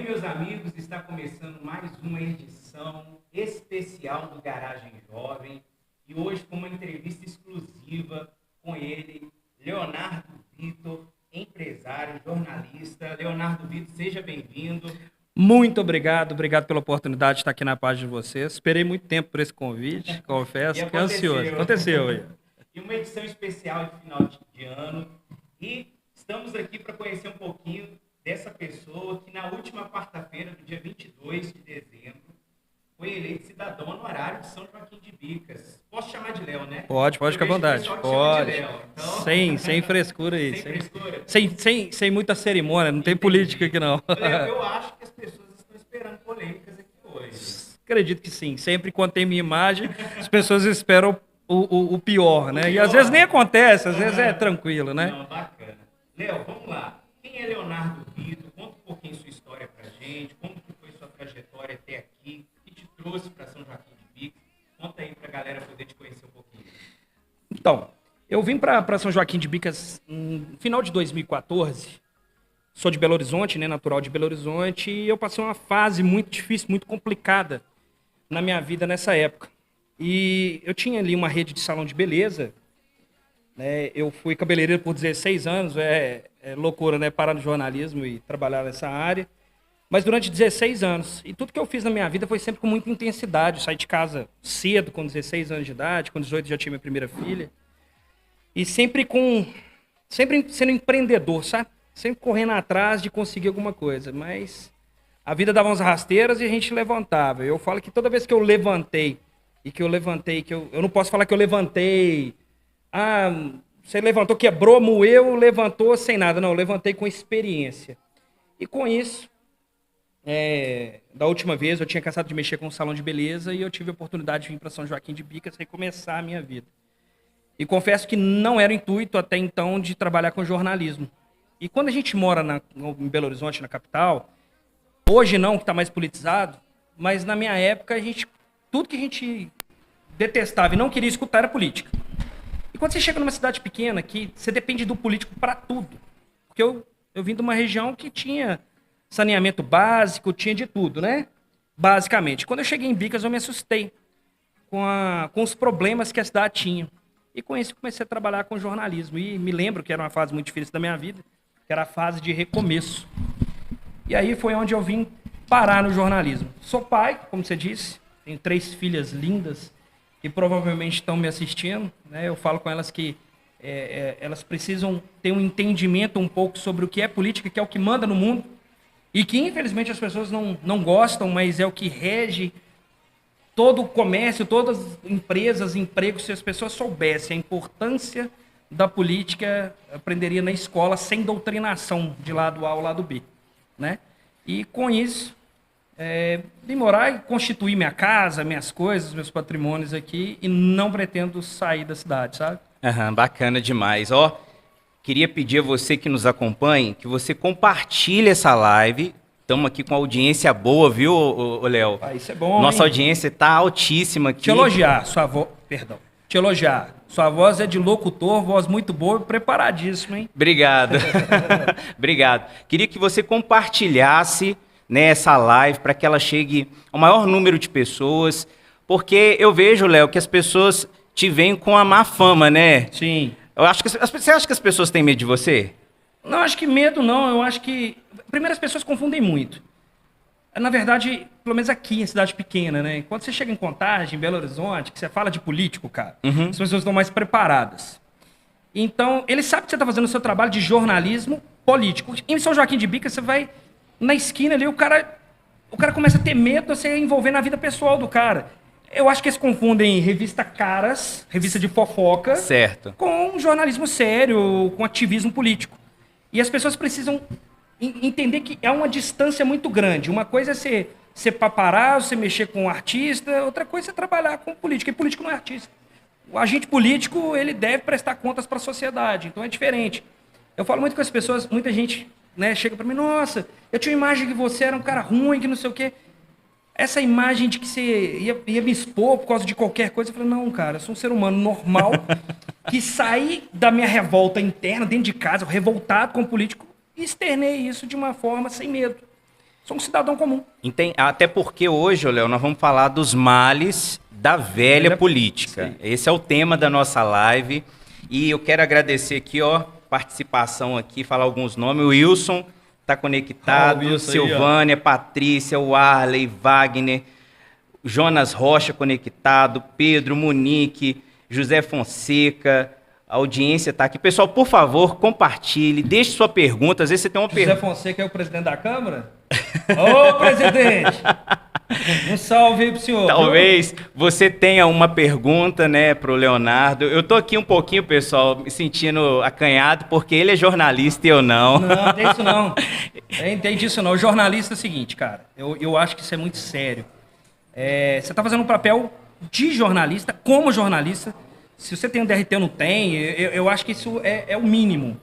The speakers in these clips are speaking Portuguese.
meus amigos, está começando mais uma edição especial do Garagem Jovem e hoje com uma entrevista exclusiva com ele, Leonardo Vitor, empresário, jornalista. Leonardo Vitor, seja bem-vindo. Muito obrigado pela oportunidade de estar aqui na página de vocês. Esperei muito tempo por esse convite, confesso, fiquei ansioso. Aconteceu aí. E uma edição especial de final de ano e estamos aqui para conhecer um pouquinho dessa pessoa que na última quarta-feira, no dia 22 de dezembro, foi eleito cidadão honorário de São Joaquim de Bicas. Posso chamar de Léo, né? Pode ficar à vontade. Pode. Então... Sem frescura aí. Sem muita cerimônia, não tem política aqui não. Léo, eu acho que as pessoas estão esperando polêmicas aqui hoje. Acredito que sim. Sempre quando tem minha imagem, as pessoas esperam o pior, né? E às vezes nem acontece, às vezes é tranquilo, né? Não, bacana. Léo, vamos lá. Quem é Leonardo Vitor? Conta um pouquinho sua história pra gente, como que foi sua trajetória até aqui, o que te trouxe para São Joaquim de Bicas. Conta aí pra galera poder te conhecer um pouquinho. Então, eu vim para São Joaquim de Bicas no final de 2014. Sou de Belo Horizonte, né, natural de Belo Horizonte, e eu passei uma fase muito difícil, muito complicada na minha vida nessa época. E eu tinha ali uma rede de salão de beleza, né? Eu fui cabeleireiro por 16 anos, é loucura, né? Parar no jornalismo e trabalhar nessa área. Mas durante 16 anos. E tudo que eu fiz na minha vida foi sempre com muita intensidade. Eu saí de casa cedo, com 16 anos de idade, com 18 já tinha minha primeira filha. E sempre sendo empreendedor, sabe? Sempre correndo atrás de conseguir alguma coisa. Mas a vida dava umas rasteiras e a gente levantava. Eu falo que toda vez que eu levantei, eu não posso falar que eu levantei... você levantou, quebrou, moeu, levantou sem nada. Não, eu levantei com experiência. E com isso, da última vez, eu tinha cansado de mexer com um salão de beleza e eu tive a oportunidade de vir para São Joaquim de Bicas recomeçar a minha vida. E confesso que não era o intuito até então de trabalhar com jornalismo. E quando a gente mora em Belo Horizonte, na capital, hoje não, que está mais politizado, mas na minha época, tudo que a gente detestava e não queria escutar era política. E quando você chega numa cidade pequena, que você depende do político para tudo. Porque eu vim de uma região que tinha saneamento básico, tinha de tudo, né? Basicamente. Quando eu cheguei em Bicas, eu me assustei com os problemas que a cidade tinha. E com isso, eu comecei a trabalhar com jornalismo. E me lembro que era uma fase muito difícil da minha vida, que era a fase de recomeço. E aí foi onde eu vim parar no jornalismo. Sou pai, como você disse, tenho 3 filhas lindas, que provavelmente estão me assistindo, né? Eu falo com elas que elas precisam ter um entendimento um pouco sobre o que é política, que é o que manda no mundo, e que infelizmente as pessoas não gostam, mas é o que rege todo o comércio, todas as empresas, empregos. Se as pessoas soubessem a importância da política, aprenderia na escola sem doutrinação de lado A ao lado B, né? E com isso, vim morar e constituir minha casa, minhas coisas, meus patrimônios aqui, e não pretendo sair da cidade, sabe? Bacana demais. Queria pedir a você que nos acompanhe, que você compartilhe essa live. Estamos aqui com audiência boa, viu, Léo? Isso é bom, Nossa hein? audiência está altíssima aqui. Te elogiar, Te elogiar. Sua voz é de locutor, voz muito boa e preparadíssima, hein? Obrigado. Obrigado. Queria que você compartilhasse nessa live para que ela chegue ao maior número de pessoas, porque eu vejo, Léo, que as pessoas te veem com a má fama, né? Sim. Você acha que as pessoas têm medo de você? Não, acho que medo não, eu acho que... Primeiro, as pessoas confundem muito. Na verdade, pelo menos aqui em cidade pequena, né? Quando você chega em Contagem, em Belo Horizonte, que você fala de político, cara, as pessoas estão mais preparadas. Então, eles sabem que você está fazendo o seu trabalho de jornalismo político. Em São Joaquim de Bicas, você vai na esquina ali, o cara começa a ter medo de você envolver na vida pessoal do cara. Eu acho que eles confundem revista caras, revista de fofoca, certo, com jornalismo sério, com ativismo político. E as pessoas precisam entender que é uma distância muito grande. Uma coisa é ser paparazzo, você mexer com um artista, outra coisa é trabalhar com política. E político não é artista. O agente político, ele deve prestar contas para a sociedade, então é diferente. Eu falo muito com as pessoas, muita gente, né, chega para mim, nossa, eu tinha uma imagem que você era um cara ruim, que não sei o quê. Essa imagem de que você ia me expor por causa de qualquer coisa, eu falei, não, cara, eu sou um ser humano normal, que saí da minha revolta interna, dentro de casa, revoltado com o político, e externei isso de uma forma sem medo. Sou um cidadão comum. Até porque hoje, Léo, nós vamos falar dos males da velha política. Sim. Esse é o tema da nossa live. E eu quero agradecer aqui, participação aqui, falar alguns nomes. O Wilson está conectado, Wilson Silvânia, Patrícia, o Arley, Wagner, Jonas Rocha conectado, Pedro, Monique, José Fonseca, a audiência está aqui. Pessoal, por favor, compartilhe, deixe sua pergunta. Às vezes você tem uma pergunta. José Fonseca é o presidente da Câmara? Ô, presidente! Um salve aí pro senhor. Talvez você tenha uma pergunta, né, pro Leonardo. Eu tô aqui um pouquinho, pessoal, me sentindo acanhado, porque ele é jornalista e eu não. Não, tem isso não. Tem disso não. O jornalista é o seguinte, cara. Eu acho que isso é muito sério. Você tá fazendo um papel de jornalista, como jornalista. Se você tem um DRT ou não tem, eu acho que isso é o mínimo.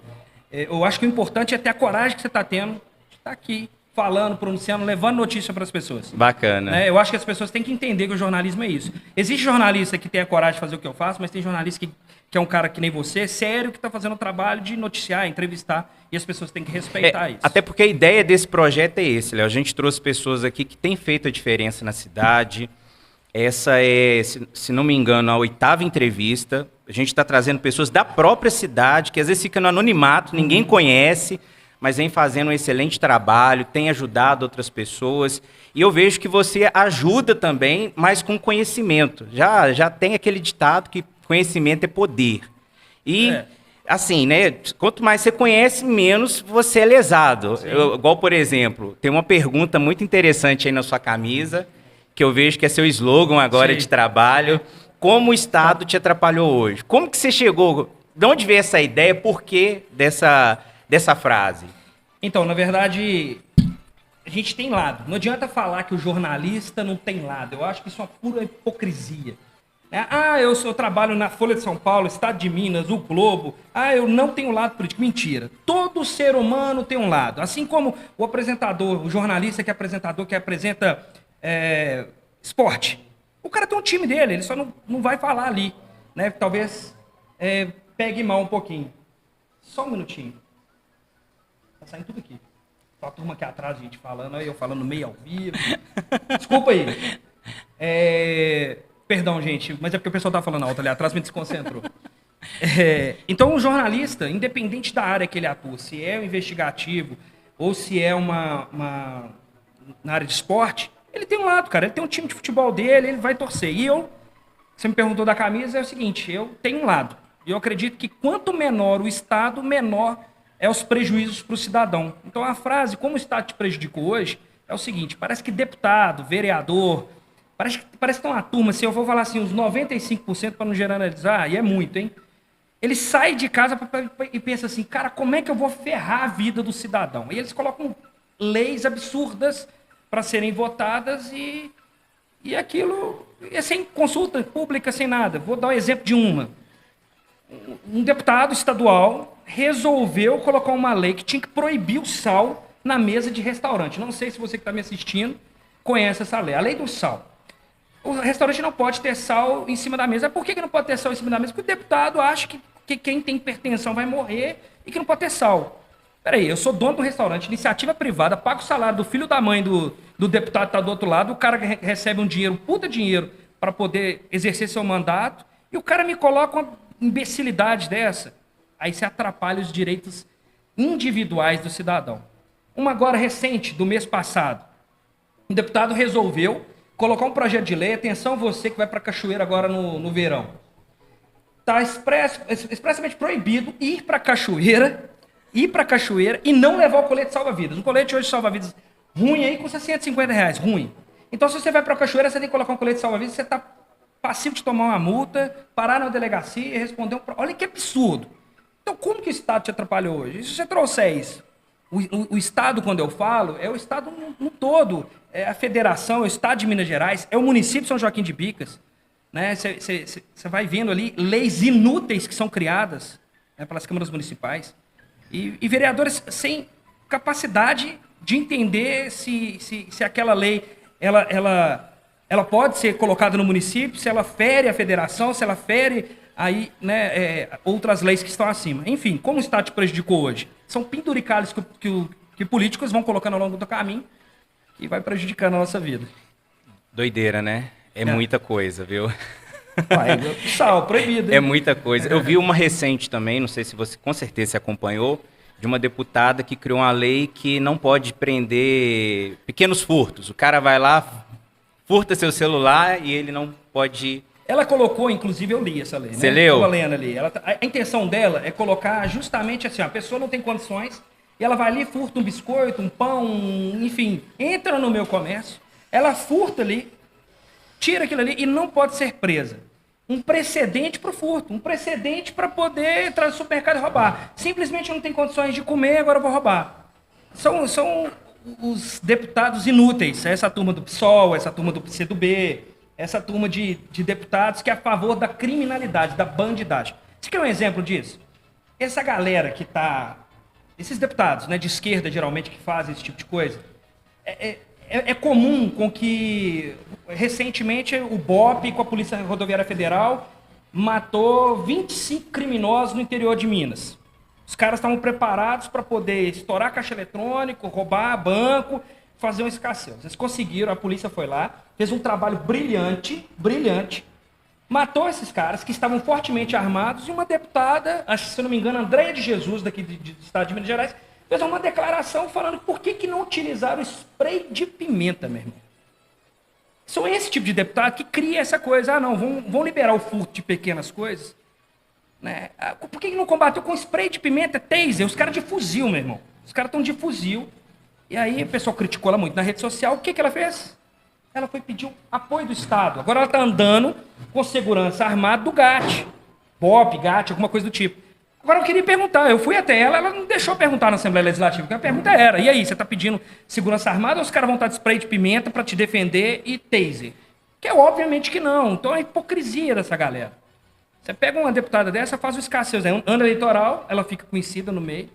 Eu acho que o importante é ter a coragem que você tá tendo de estar aqui, falando, pronunciando, levando notícia para as pessoas. Bacana. Eu acho que as pessoas têm que entender que o jornalismo é isso. Existe jornalista que tem a coragem de fazer o que eu faço, mas tem jornalista que é um cara que nem você, sério, que está fazendo o trabalho de noticiar, entrevistar, e as pessoas têm que respeitar isso. Até porque a ideia desse projeto é esse, Léo. A gente trouxe pessoas aqui que têm feito a diferença na cidade. Essa é, se não me engano, a 8ª entrevista. A gente está trazendo pessoas da própria cidade, que às vezes fica no anonimato, ninguém conhece, mas vem fazendo um excelente trabalho, tem ajudado outras pessoas. E eu vejo que você ajuda também, mas com conhecimento. Já tem aquele ditado que conhecimento é poder. E, assim, né, quanto mais você conhece, menos você é lesado. Igual, por exemplo, tem uma pergunta muito interessante aí na sua camisa, que eu vejo que é seu slogan agora de trabalho. Como o Estado te atrapalhou hoje? Como que você chegou? De onde veio essa ideia? Por que dessa frase? Então, na verdade, a gente tem lado. Não adianta falar que o jornalista não tem lado. Eu acho que isso é uma pura hipocrisia. Eu trabalho na Folha de São Paulo, Estado de Minas, o Globo. Eu não tenho lado político. Mentira. Todo ser humano tem um lado. Assim como o apresentador, o jornalista que é apresentador, que apresenta esporte. O cara tem um time dele, ele só não vai falar ali. Né? Talvez pegue mal um pouquinho. Só um minutinho. Tá saindo tudo aqui. Só a turma aqui atrás, gente falando, aí eu falando meio ao vivo. Desculpa aí. Perdão, gente, mas é porque o pessoal tá falando alto ali atrás, me desconcentrou. Então, o jornalista, independente da área que ele atua, se é um investigativo ou se é na área de esporte, ele tem um lado, cara. Ele tem um time de futebol dele, ele vai torcer. E você me perguntou da camisa, é o seguinte, eu tenho um lado. E eu acredito que quanto menor o Estado, menor é os prejuízos para o cidadão. Então a frase, como o Estado te prejudicou hoje, é o seguinte, parece que deputado, vereador, parece que tem uma turma, assim, eu vou falar assim, uns 95% para não generalizar, e é muito, hein? Ele sai de casa e pensa assim, cara, como é que eu vou ferrar a vida do cidadão? E eles colocam leis absurdas para serem votadas e aquilo é sem consulta pública, sem nada. Vou dar um exemplo de uma. Um deputado estadual resolveu colocar uma lei que tinha que proibir o sal na mesa de restaurante. Não sei se você que está me assistindo conhece essa lei. A lei do sal. O restaurante não pode ter sal em cima da mesa. Por que não pode ter sal em cima da mesa? Porque o deputado acha que quem tem hipertensão vai morrer e que não pode ter sal. Peraí, eu sou dono do restaurante, iniciativa privada, pago o salário do filho da mãe do deputado que está do outro lado, o cara recebe um dinheiro, puta dinheiro, para poder exercer seu mandato, e o cara me coloca uma imbecilidade dessa. Aí você atrapalha os direitos individuais do cidadão. Uma agora recente, do mês passado. Um deputado resolveu colocar um projeto de lei, atenção você que vai para Cachoeira agora no verão. Está expressamente proibido ir para Cachoeira e não levar o colete salva-vidas. Um colete hoje salva-vidas ruim aí custa R$150, ruim. Então se você vai para Cachoeira, você tem que colocar um colete salva-vidas, você está passivo de tomar uma multa, parar na delegacia e responder Olha que absurdo. Então como que o Estado te atrapalhou hoje? E se você trouxer isso? O Estado, quando eu falo, é o Estado no todo. É a Federação, é o Estado de Minas Gerais, é o município de São Joaquim de Bicas. Você vai vendo ali leis inúteis que são criadas, né, pelas câmaras municipais. E vereadores sem capacidade de entender se aquela lei ela pode ser colocada no município, se ela fere a federação, se ela fere aí, né, outras leis que estão acima. Enfim, como o Estado te prejudicou hoje? São penduricalhos que políticos vão colocando ao longo do caminho que vai prejudicando a nossa vida. Doideira, né? É muita coisa, viu? Sal, proibido. Hein? É muita coisa. Eu vi uma recente também, não sei se você com certeza se acompanhou, de uma deputada que criou uma lei que não pode prender pequenos furtos. O cara vai lá, furta seu celular e ele não pode... Ela colocou, inclusive eu li essa lei, né? Você leu? Estava lendo ali. A intenção dela é colocar justamente assim, a pessoa não tem condições e ela vai ali, furta um biscoito, um pão, enfim, entra no meu comércio, ela furta ali, tira aquilo ali e não pode ser presa. Um precedente para o furto, um precedente para poder entrar no supermercado e roubar. Simplesmente não tem condições de comer, agora eu vou roubar. São os deputados inúteis, essa turma do PSOL, essa turma do PCdoB, essa turma de deputados que é a favor da criminalidade, da bandidagem. Você quer um exemplo disso? Essa galera que está... Esses deputados, né, de esquerda, geralmente, que fazem esse tipo de coisa, é comum com que, recentemente, o BOP, com a Polícia Rodoviária Federal, matou 25 criminosos no interior de Minas. Os caras estavam preparados para poder estourar caixa eletrônico, roubar banco, fazer um escasseio. Eles conseguiram, a polícia foi lá, fez um trabalho brilhante, matou esses caras que estavam fortemente armados e uma deputada, acho que se eu não me engano, Andréia de Jesus, daqui do estado de Minas Gerais, fez uma declaração falando por que não utilizaram spray de pimenta, meu irmão. São esse tipo de deputado que cria essa coisa, não, vão liberar o furto de pequenas coisas. Né? Por que não combateu com spray de pimenta, taser? Os caras de fuzil, meu irmão. Os caras estão de fuzil. E aí o pessoal criticou ela muito na rede social. O que ela fez? Ela foi pedir o apoio do Estado. Agora ela está andando com segurança armada do GAT. BOP, GAT, alguma coisa do tipo. Agora eu queria perguntar, eu fui até ela não deixou perguntar na Assembleia Legislativa, porque a pergunta era, e aí, você está pedindo segurança armada ou os caras vão estar de spray de pimenta para te defender e taser? Que é obviamente que não, então é a hipocrisia dessa galera. Você pega uma deputada dessa, faz o escasseio, ano eleitoral, ela fica conhecida no meio,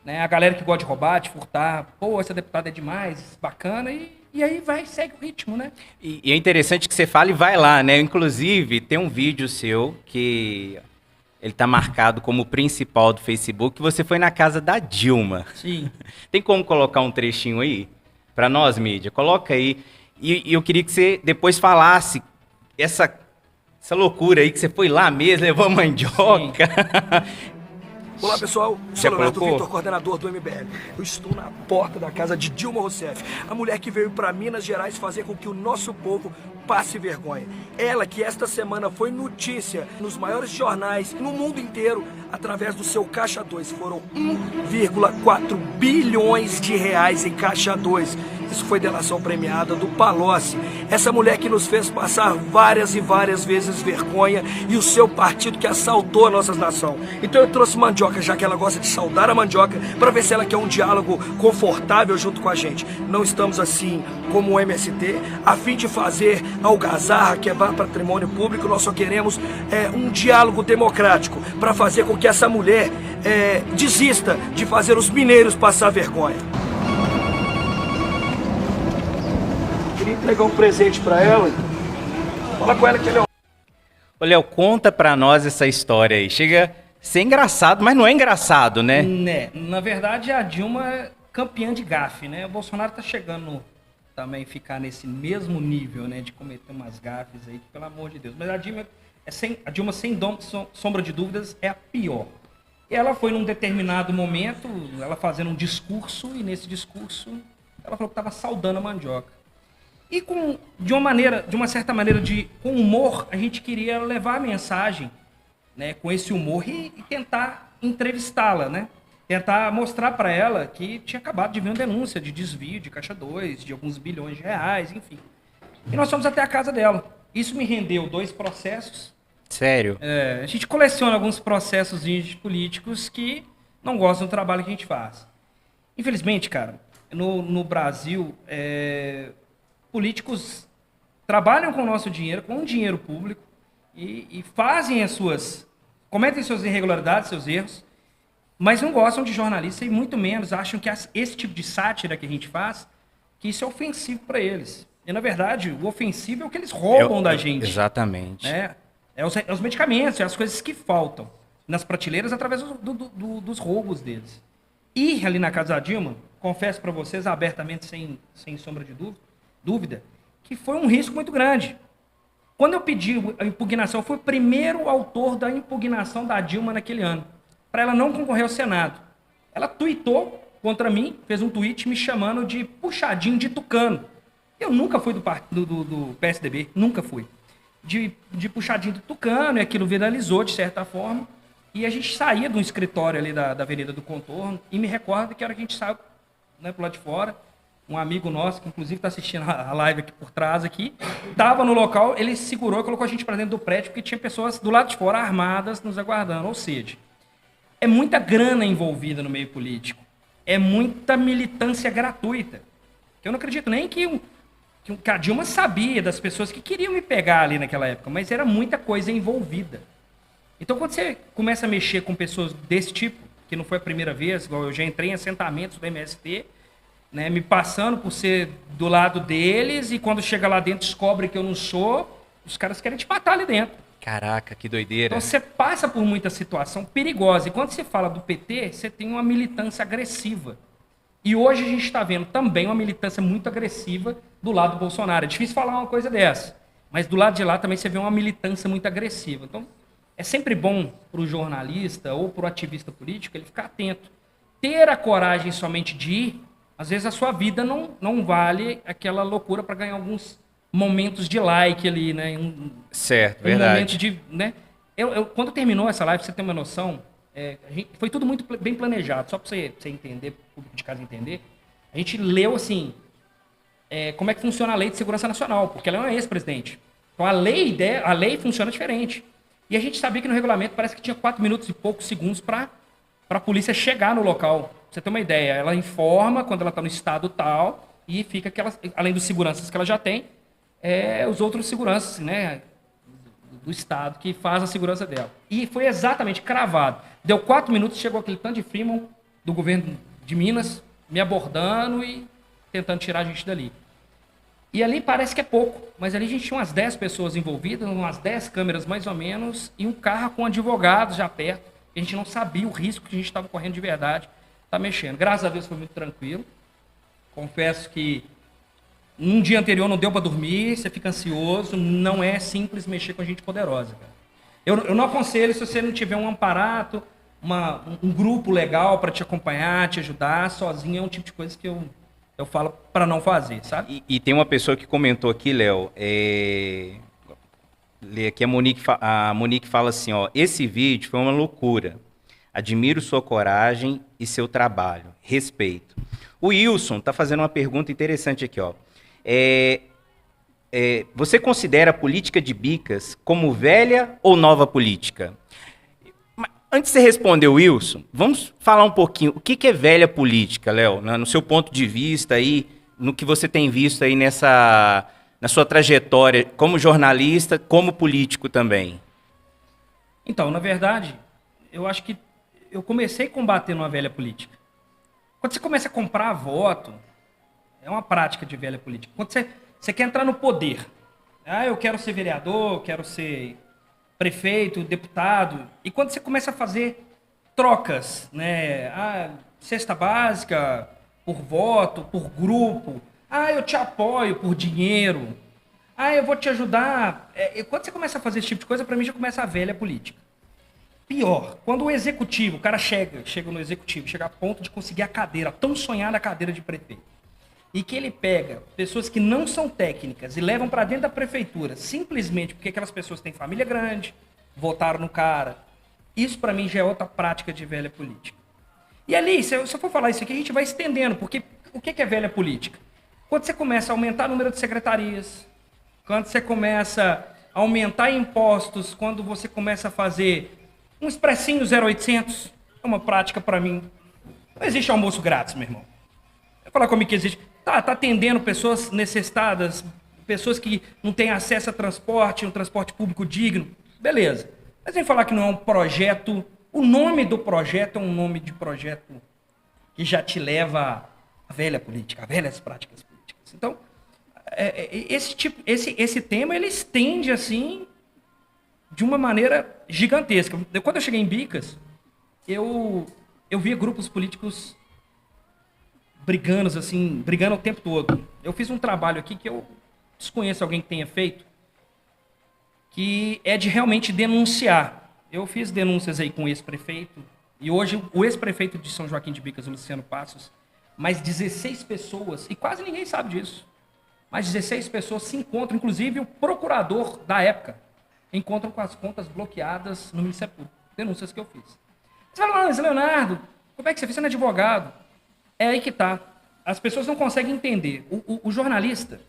né? A galera que gosta de roubar, de furtar, pô, essa deputada é demais, bacana, e aí segue o ritmo, né? E é interessante que você fale e vai lá, né? Inclusive, tem um vídeo seu que... Ele está marcado como principal do Facebook, que você foi na casa da Dilma. Sim. Tem como colocar um trechinho aí? Para nós, mídia? Coloca aí. E eu queria que você depois falasse essa loucura aí, que você foi lá mesmo, levou a mandioca. Olá pessoal, Já sou Leonardo colocou? Vitor, coordenador do MBL. Eu estou na porta da casa de Dilma Rousseff, a mulher que veio para Minas Gerais fazer com que o nosso povo passe vergonha. Ela que esta semana foi notícia nos maiores jornais no mundo inteiro através do seu Caixa 2. Foram 1,4 bilhões de reais em Caixa 2. Isso foi delação premiada do Palocci. Essa mulher que nos fez passar várias e várias vezes vergonha e o seu partido que assaltou a nossa nação. Então eu trouxe mandioca, já que ela gosta de saudar a mandioca, para ver se ela quer um diálogo confortável junto com a gente. Não estamos assim como o MST, a fim de fazer algazarra, quebrar patrimônio público. Nós só queremos um diálogo democrático para fazer com que essa mulher desista de fazer os mineiros passar vergonha. Queria entregar um presente para ela. Fala com ela que ele é um... Ô, Léo, conta pra nós essa história aí. Chega a ser engraçado, mas não é engraçado, né? Né? Na verdade, a Dilma é campeã de gafe, né? O Bolsonaro tá chegando também ficar nesse mesmo nível, né? De cometer umas gafes aí, que, pelo amor de Deus. Mas a Dilma, sem sombra de dúvidas, é a pior. E ela foi num determinado momento, ela fazendo um discurso, e nesse discurso ela falou que estava saudando a mandioca. E de uma certa maneira, com humor, a gente queria levar a mensagem, né, com esse humor e tentar entrevistá-la, né? Tentar mostrar para ela que tinha acabado de vir uma denúncia de desvio de Caixa 2, de alguns bilhões de reais, enfim. E nós fomos até a casa dela. Isso me rendeu 2 processos. Sério? A gente coleciona alguns processos de políticos que não gostam do trabalho que a gente faz. Infelizmente, cara, no Brasil, políticos trabalham com o nosso dinheiro, com o dinheiro público, e fazem cometem suas irregularidades, seus erros, mas não gostam de jornalista e muito menos acham que esse tipo de sátira que a gente faz, que isso é ofensivo para eles. E, na verdade, o ofensivo é o que eles roubam da gente. Exatamente. É os medicamentos, é as coisas que faltam nas prateleiras através dos roubos deles. ir ali na casa da Dilma, confesso para vocês abertamente, sem sombra de dúvida, que foi um risco muito grande. Quando eu pedi a impugnação, eu fui o primeiro autor da impugnação da Dilma naquele ano, para ela não concorrer ao Senado. Ela tuitou contra mim, fez um tweet me chamando de puxadinho de tucano. Eu nunca fui do PSDB, nunca fui. De puxadinho de tucano, e aquilo viralizou de certa forma. E a gente saía de um escritório ali da Avenida do Contorno, e me recordo que a hora que a gente saiu, né, pro lado de fora, um amigo nosso, que inclusive está assistindo a live aqui por trás, estava no local, ele segurou e colocou a gente para dentro do prédio, porque tinha pessoas do lado de fora armadas nos aguardando. Ou seja, é muita grana envolvida no meio político, é muita militância gratuita. Eu não acredito nem que a Dilma sabia das pessoas que queriam me pegar ali naquela época, mas era muita coisa envolvida. Então, quando você começa a mexer com pessoas desse tipo, que não foi a primeira vez, igual eu já entrei em assentamentos do MST, né, me passando por ser do lado deles, e quando chega lá dentro descobre que eu não sou, os caras querem te matar ali dentro. Caraca, que doideira. Então você passa por muita situação perigosa. E quando você fala do PT, você tem uma militância agressiva. E hoje a gente está vendo também uma militância muito agressiva do lado do Bolsonaro. É difícil falar uma coisa dessa, mas do lado de lá também você vê uma militância muito agressiva. Então é sempre bom para o jornalista ou para o ativista político ele ficar atento. Ter a coragem somente de ir, às vezes a sua vida não vale aquela loucura para ganhar alguns momentos de like ali, né? Certo, verdade. Momento de, né? Quando terminou essa live, pra você ter uma noção, foi tudo muito bem planejado. Só para você entender, o público de casa entender, a gente leu assim, como é que funciona a Lei de Segurança Nacional, porque ela é uma ex-presidente. Então a lei funciona diferente. E a gente sabia que no regulamento parece que tinha 4 minutos e poucos segundos para a polícia chegar no local. Pra você ter uma ideia, ela informa quando ela está no estado tal, e fica além dos seguranças que ela já tem, os outros seguranças, né, do estado que faz a segurança dela. E foi exatamente cravado. Deu 4 minutos, chegou aquele tanto de Freeman do governo de Minas me abordando e tentando tirar a gente dali. E ali parece que é pouco, mas ali a gente tinha umas 10 pessoas envolvidas, umas 10 câmeras mais ou menos, e um carro com advogados já perto. A gente não sabia o risco que a gente estava correndo de verdade, tá mexendo. Graças a Deus foi muito tranquilo. Confesso que um dia anterior não deu para dormir, você fica ansioso, não é simples mexer com gente poderosa, cara. Eu não aconselho se você não tiver um aparato, um grupo legal para te acompanhar, te ajudar, sozinho é um tipo de coisa que eu falo para não fazer, sabe? E tem uma pessoa que comentou aqui, Léo, lê aqui, a Monique fala assim, ó, esse vídeo foi uma loucura, admiro sua coragem e seu trabalho, respeito. O Wilson está fazendo uma pergunta interessante aqui, ó. Você considera a política de Bicas como velha ou nova política? Antes de você responder, Wilson, vamos falar um pouquinho. O que é velha política, Léo? No seu ponto de vista aí, no que você tem visto aí na sua trajetória como jornalista, como político também. Então, na verdade, eu acho que eu comecei combatendo uma velha política. Quando você começa a comprar voto, é uma prática de velha política. Quando você quer entrar no poder, eu quero ser vereador, eu quero ser prefeito, deputado, e quando você começa a fazer trocas, né, cesta básica, por voto, por grupo, eu te apoio por dinheiro, eu vou te ajudar. Quando você começa a fazer esse tipo de coisa, para mim já começa a velha política. Pior, quando o executivo, o cara chega no executivo, chega a ponto de conseguir a cadeira, a tão sonhada cadeira de prefeito, e que ele pega pessoas que não são técnicas e levam para dentro da prefeitura, simplesmente porque aquelas pessoas têm família grande, votaram no cara. Isso para mim já é outra prática de velha política. E ali, se eu for falar isso aqui, a gente vai estendendo, porque o que é velha política? Quando você começa a aumentar o número de secretarias, quando você começa a aumentar impostos, quando você começa a fazer um expressinho 0800, é uma prática para mim. Não existe almoço grátis, meu irmão. Vai falar comigo que existe. Tá atendendo pessoas necessitadas, pessoas que não têm acesso a transporte, um transporte público digno. Beleza. Mas vem falar que não é um projeto. O nome do projeto é um nome de projeto que já te leva à velha política, a velhas práticas políticas. Então, esse tema ele estende assim de uma maneira gigantesca. Quando eu cheguei em Bicas, eu via grupos políticos brigando, assim, brigando o tempo todo. Eu fiz um trabalho aqui que eu desconheço alguém que tenha feito, que é de realmente denunciar. Eu fiz denúncias aí com o ex-prefeito, e hoje o ex-prefeito de São Joaquim de Bicas, o Luciano Passos, mais 16 pessoas, e quase ninguém sabe disso, mais 16 pessoas se encontram, inclusive o procurador da época, encontram com as contas bloqueadas no Ministério Público. Denúncias que eu fiz. Você fala, mas Leonardo, como é que você fez? Você não é advogado? É aí que tá. As pessoas não conseguem entender. O jornalista,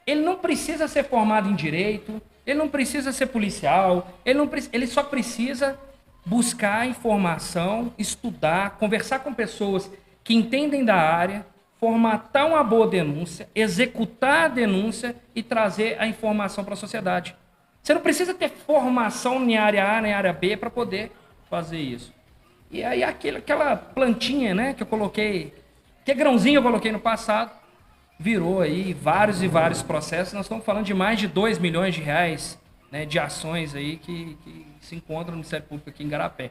ele não precisa ser formado em direito, ele não precisa ser policial, ele só precisa buscar informação, estudar, conversar com pessoas que entendem da área, formatar uma boa denúncia, executar a denúncia e trazer a informação para a sociedade. Você não precisa ter formação em área A, nem área B para poder fazer isso. E aí aquela plantinha, né, que eu coloquei, que grãozinho eu coloquei no passado, virou aí vários e vários processos. Nós estamos falando de mais de 2 milhões de reais, né, de ações aí que se encontram no Ministério Público aqui em Igarapé.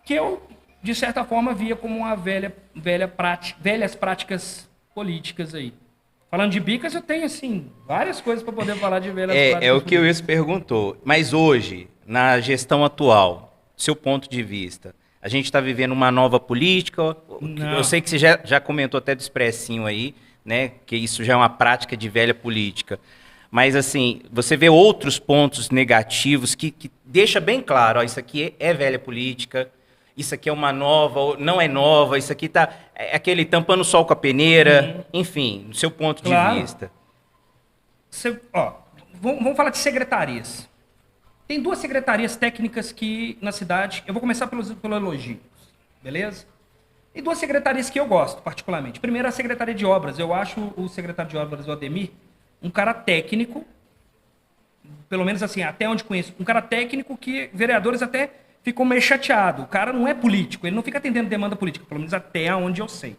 Que eu, de certa forma, via como uma velhas práticas políticas aí. Falando de Bicas, eu tenho, assim, várias coisas para poder falar de velhas práticas. É o que o Wilson perguntou. Mas hoje, na gestão atual, seu ponto de vista, a gente está vivendo uma nova política? Não. Eu sei que você já comentou até do Expressinho aí, né? Que isso já é uma prática de velha política. Mas, assim, você vê outros pontos negativos que deixa bem claro, ó, isso aqui é velha política, isso aqui é uma nova, não é nova, isso aqui é aquele tampando o sol com a peneira, enfim, do seu ponto de vista. Vamos falar de secretarias. Tem 2 secretarias técnicas que na cidade, eu vou começar pelo elogio, beleza? E 2 secretarias que eu gosto, particularmente. Primeiro, a Secretaria de Obras. Eu acho o secretário de Obras, o Ademir, um cara técnico, pelo menos assim, até onde conheço, um cara técnico que vereadores até ficam meio chateados. O cara não é político, ele não fica atendendo demanda política, pelo menos até onde eu sei.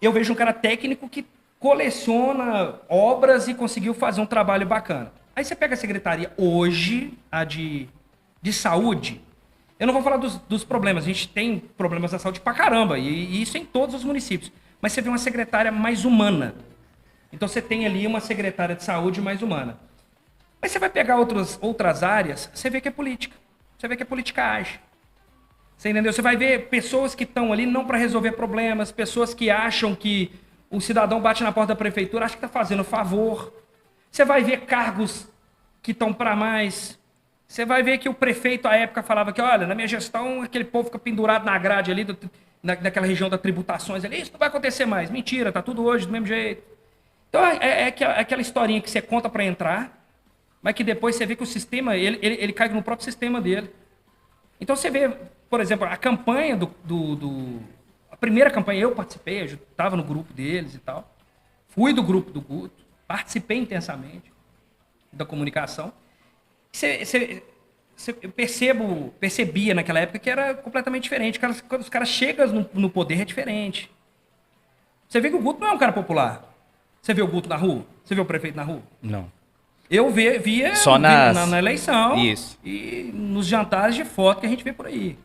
Eu vejo um cara técnico que coleciona obras e conseguiu fazer um trabalho bacana. Aí você pega a secretaria hoje, a de saúde. Eu não vou falar dos problemas, a gente tem problemas da saúde pra caramba, e isso em todos os municípios. Mas você vê uma secretária mais humana. Então você tem ali uma secretária de saúde mais humana. Mas você vai pegar outras áreas, você vê que é política. Você vê que é politicagem. Você entendeu? Você vai ver pessoas que estão ali não para resolver problemas, pessoas que acham que o cidadão bate na porta da prefeitura, acha que está fazendo favor. Você vai ver cargos que estão para mais. Você vai ver que o prefeito, à época, falava que, olha, na minha gestão, aquele povo fica pendurado na grade ali, naquela região das tributações ali, isso não vai acontecer mais. Mentira, tá tudo hoje do mesmo jeito. Então, é aquela historinha que você conta para entrar, mas que depois você vê que o sistema, ele cai no próprio sistema dele. Então, você vê, por exemplo, a campanha a primeira campanha, eu participei, eu estava no grupo deles e tal. Fui do grupo do Guto, participei intensamente da comunicação. Eu percebia naquela época que era completamente diferente. Quando os caras chegam no poder, é diferente. Você vê que o Guto não é um cara popular. Você vê o Guto na rua? Você vê o prefeito na rua? Não. Eu via só na eleição. Isso. E nos jantares de foto que a gente vê por aí.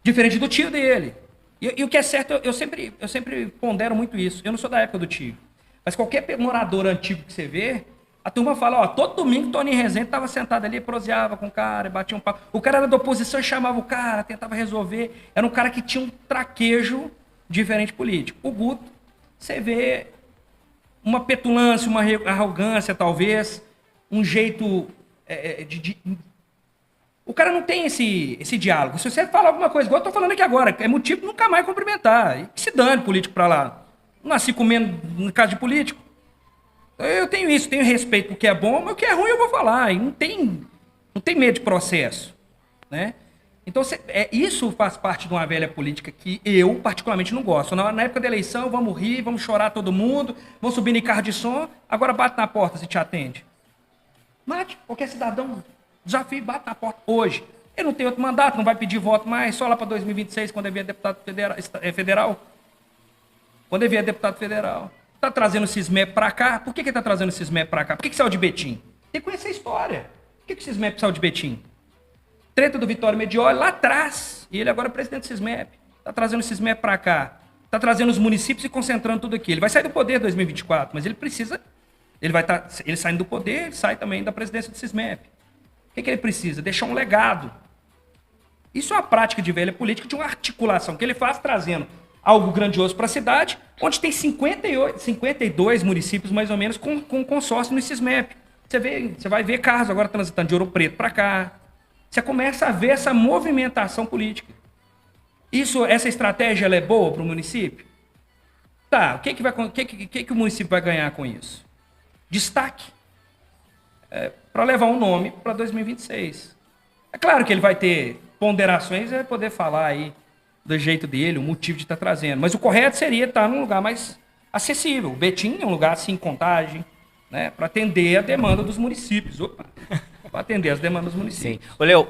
Diferente do tio dele. E o que é certo, eu sempre pondero muito isso. Eu não sou da época do tio. Mas qualquer morador antigo que você vê, a turma fala, ó, todo domingo Toninho Rezende estava sentado ali, proseava com o cara, batia um papo. O cara era da oposição, chamava o cara, tentava resolver. Era um cara que tinha um traquejo diferente político. O Guto, você vê uma petulância, uma arrogância, talvez, um jeito O cara não tem esse diálogo. Se você fala alguma coisa, igual eu tô falando aqui agora, é motivo de nunca mais cumprimentar. E que se dane político pra lá. Não nasci comendo no caso de político. Eu tenho isso, tenho respeito porque é bom, mas o que é ruim eu vou falar. E não tem medo de processo. Né? Então, isso faz parte de uma velha política que eu, particularmente, não gosto. Na época da eleição, vamos rir, vamos chorar todo mundo, vamos subir em carro de som, agora bate na porta se te atende. Mate, qualquer cidadão, desafio, bate na porta hoje. Ele não tem outro mandato, não vai pedir voto mais, só lá para 2026, quando ele vier deputado federal. Quando ele vier deputado federal. Está trazendo o Sismep para cá. Por que está trazendo o Sismep para cá? Por que saiu de Betim? Tem que conhecer a história. Por que o Sismep saiu de Betim? Treta do Vitório Medioli lá atrás. E ele agora é presidente do Sismep. está trazendo o Sismep para cá, está trazendo os municípios e concentrando tudo aqui. Ele vai sair do poder em 2024, mas ele precisa... Ele saindo do poder, ele sai também da presidência do Sismep. O que ele precisa? Deixar um legado. Isso é uma prática de velha política, de uma articulação que ele faz trazendo algo grandioso para a cidade, onde tem 52 municípios, mais ou menos, com consórcio no Sismep. Você vai ver carros agora transitando de Ouro Preto para cá. Você começa a ver essa movimentação política. Essa estratégia ela é boa para o município? Tá, o que o município vai ganhar com isso? Destaque. Para levar um nome para 2026. É claro que ele vai ter ponderações e vai poder falar aí do jeito dele, o motivo de estar trazendo. Mas o correto seria estar num lugar mais acessível. O Betim é um lugar assim, Contagem, né, para atender a demanda dos municípios. Para atender as demandas dos municípios. Sim. Ô, Léo,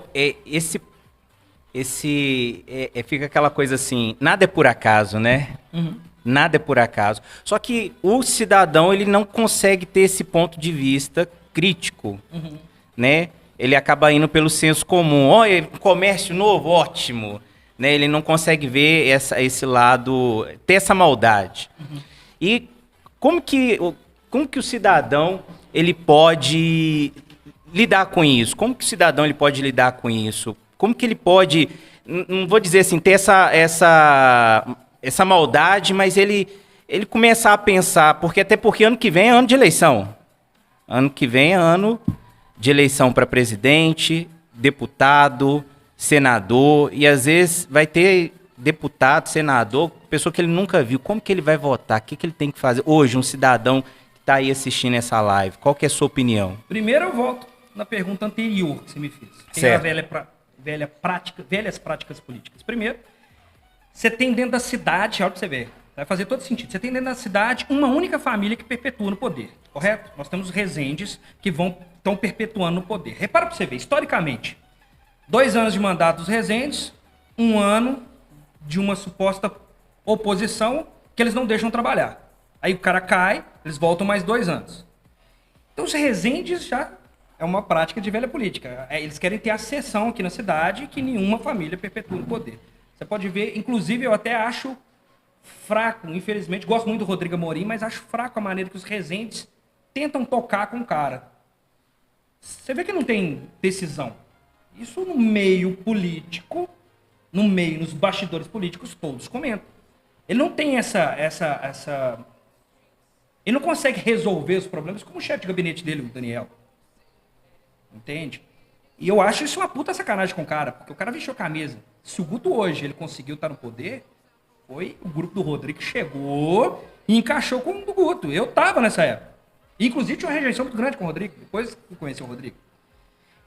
fica aquela coisa assim, nada é por acaso, né? Uhum. Nada é por acaso. Só que o cidadão, ele não consegue ter esse ponto de vista crítico, né? Ele acaba indo pelo senso comum. Olha, comércio novo, ótimo. Né? Ele não consegue ver esse lado, ter essa maldade. E como que o cidadão ele pode lidar com isso? Como que o cidadão ele pode lidar com isso? Como que ele pode, não vou dizer assim, ter essa maldade, mas ele começar a pensar, porque ano que vem é ano de eleição. Ano que vem é ano de eleição para presidente, deputado, senador, e às vezes vai ter deputado, senador, pessoa que ele nunca viu. Como que ele vai votar? O que ele tem que fazer? Hoje, um cidadão que está aí assistindo essa live, qual que é a sua opinião? Primeiro eu volto na pergunta anterior que você me fez. Tem Certo. velhas práticas políticas. Primeiro, você tem dentro da cidade, olha pra você ver, vai fazer todo sentido. Você tem dentro da cidade uma única família que perpetua no poder, correto? Nós temos resendes que estão perpetuando no poder. Repara pra você ver, historicamente, 2 anos de mandato dos resendes, 1 ano de uma suposta oposição que eles não deixam trabalhar. Aí o cara cai, eles voltam mais 2 anos. Então os resendes já é uma prática de velha política. Eles querem ter a seção aqui na cidade que nenhuma família perpetua no poder. Você pode ver, inclusive eu até acho fraco, infelizmente, gosto muito do Rodrigo Amorim, mas acho fraco a maneira que os resendes tentam tocar com o cara. Você vê que não tem decisão. Isso no meio político, nos bastidores políticos, todos comentam. Ele não tem ele não consegue resolver os problemas como o chefe de gabinete dele, o Daniel. Entende? E eu acho isso uma puta sacanagem com o cara, porque o cara vestiu a camisa. Se o Guto hoje ele conseguiu estar no poder, foi o grupo do Rodrigo que chegou e encaixou com o do Guto. Eu tava nessa época. Inclusive tinha uma rejeição muito grande com o Rodrigo, depois que eu conheci o Rodrigo.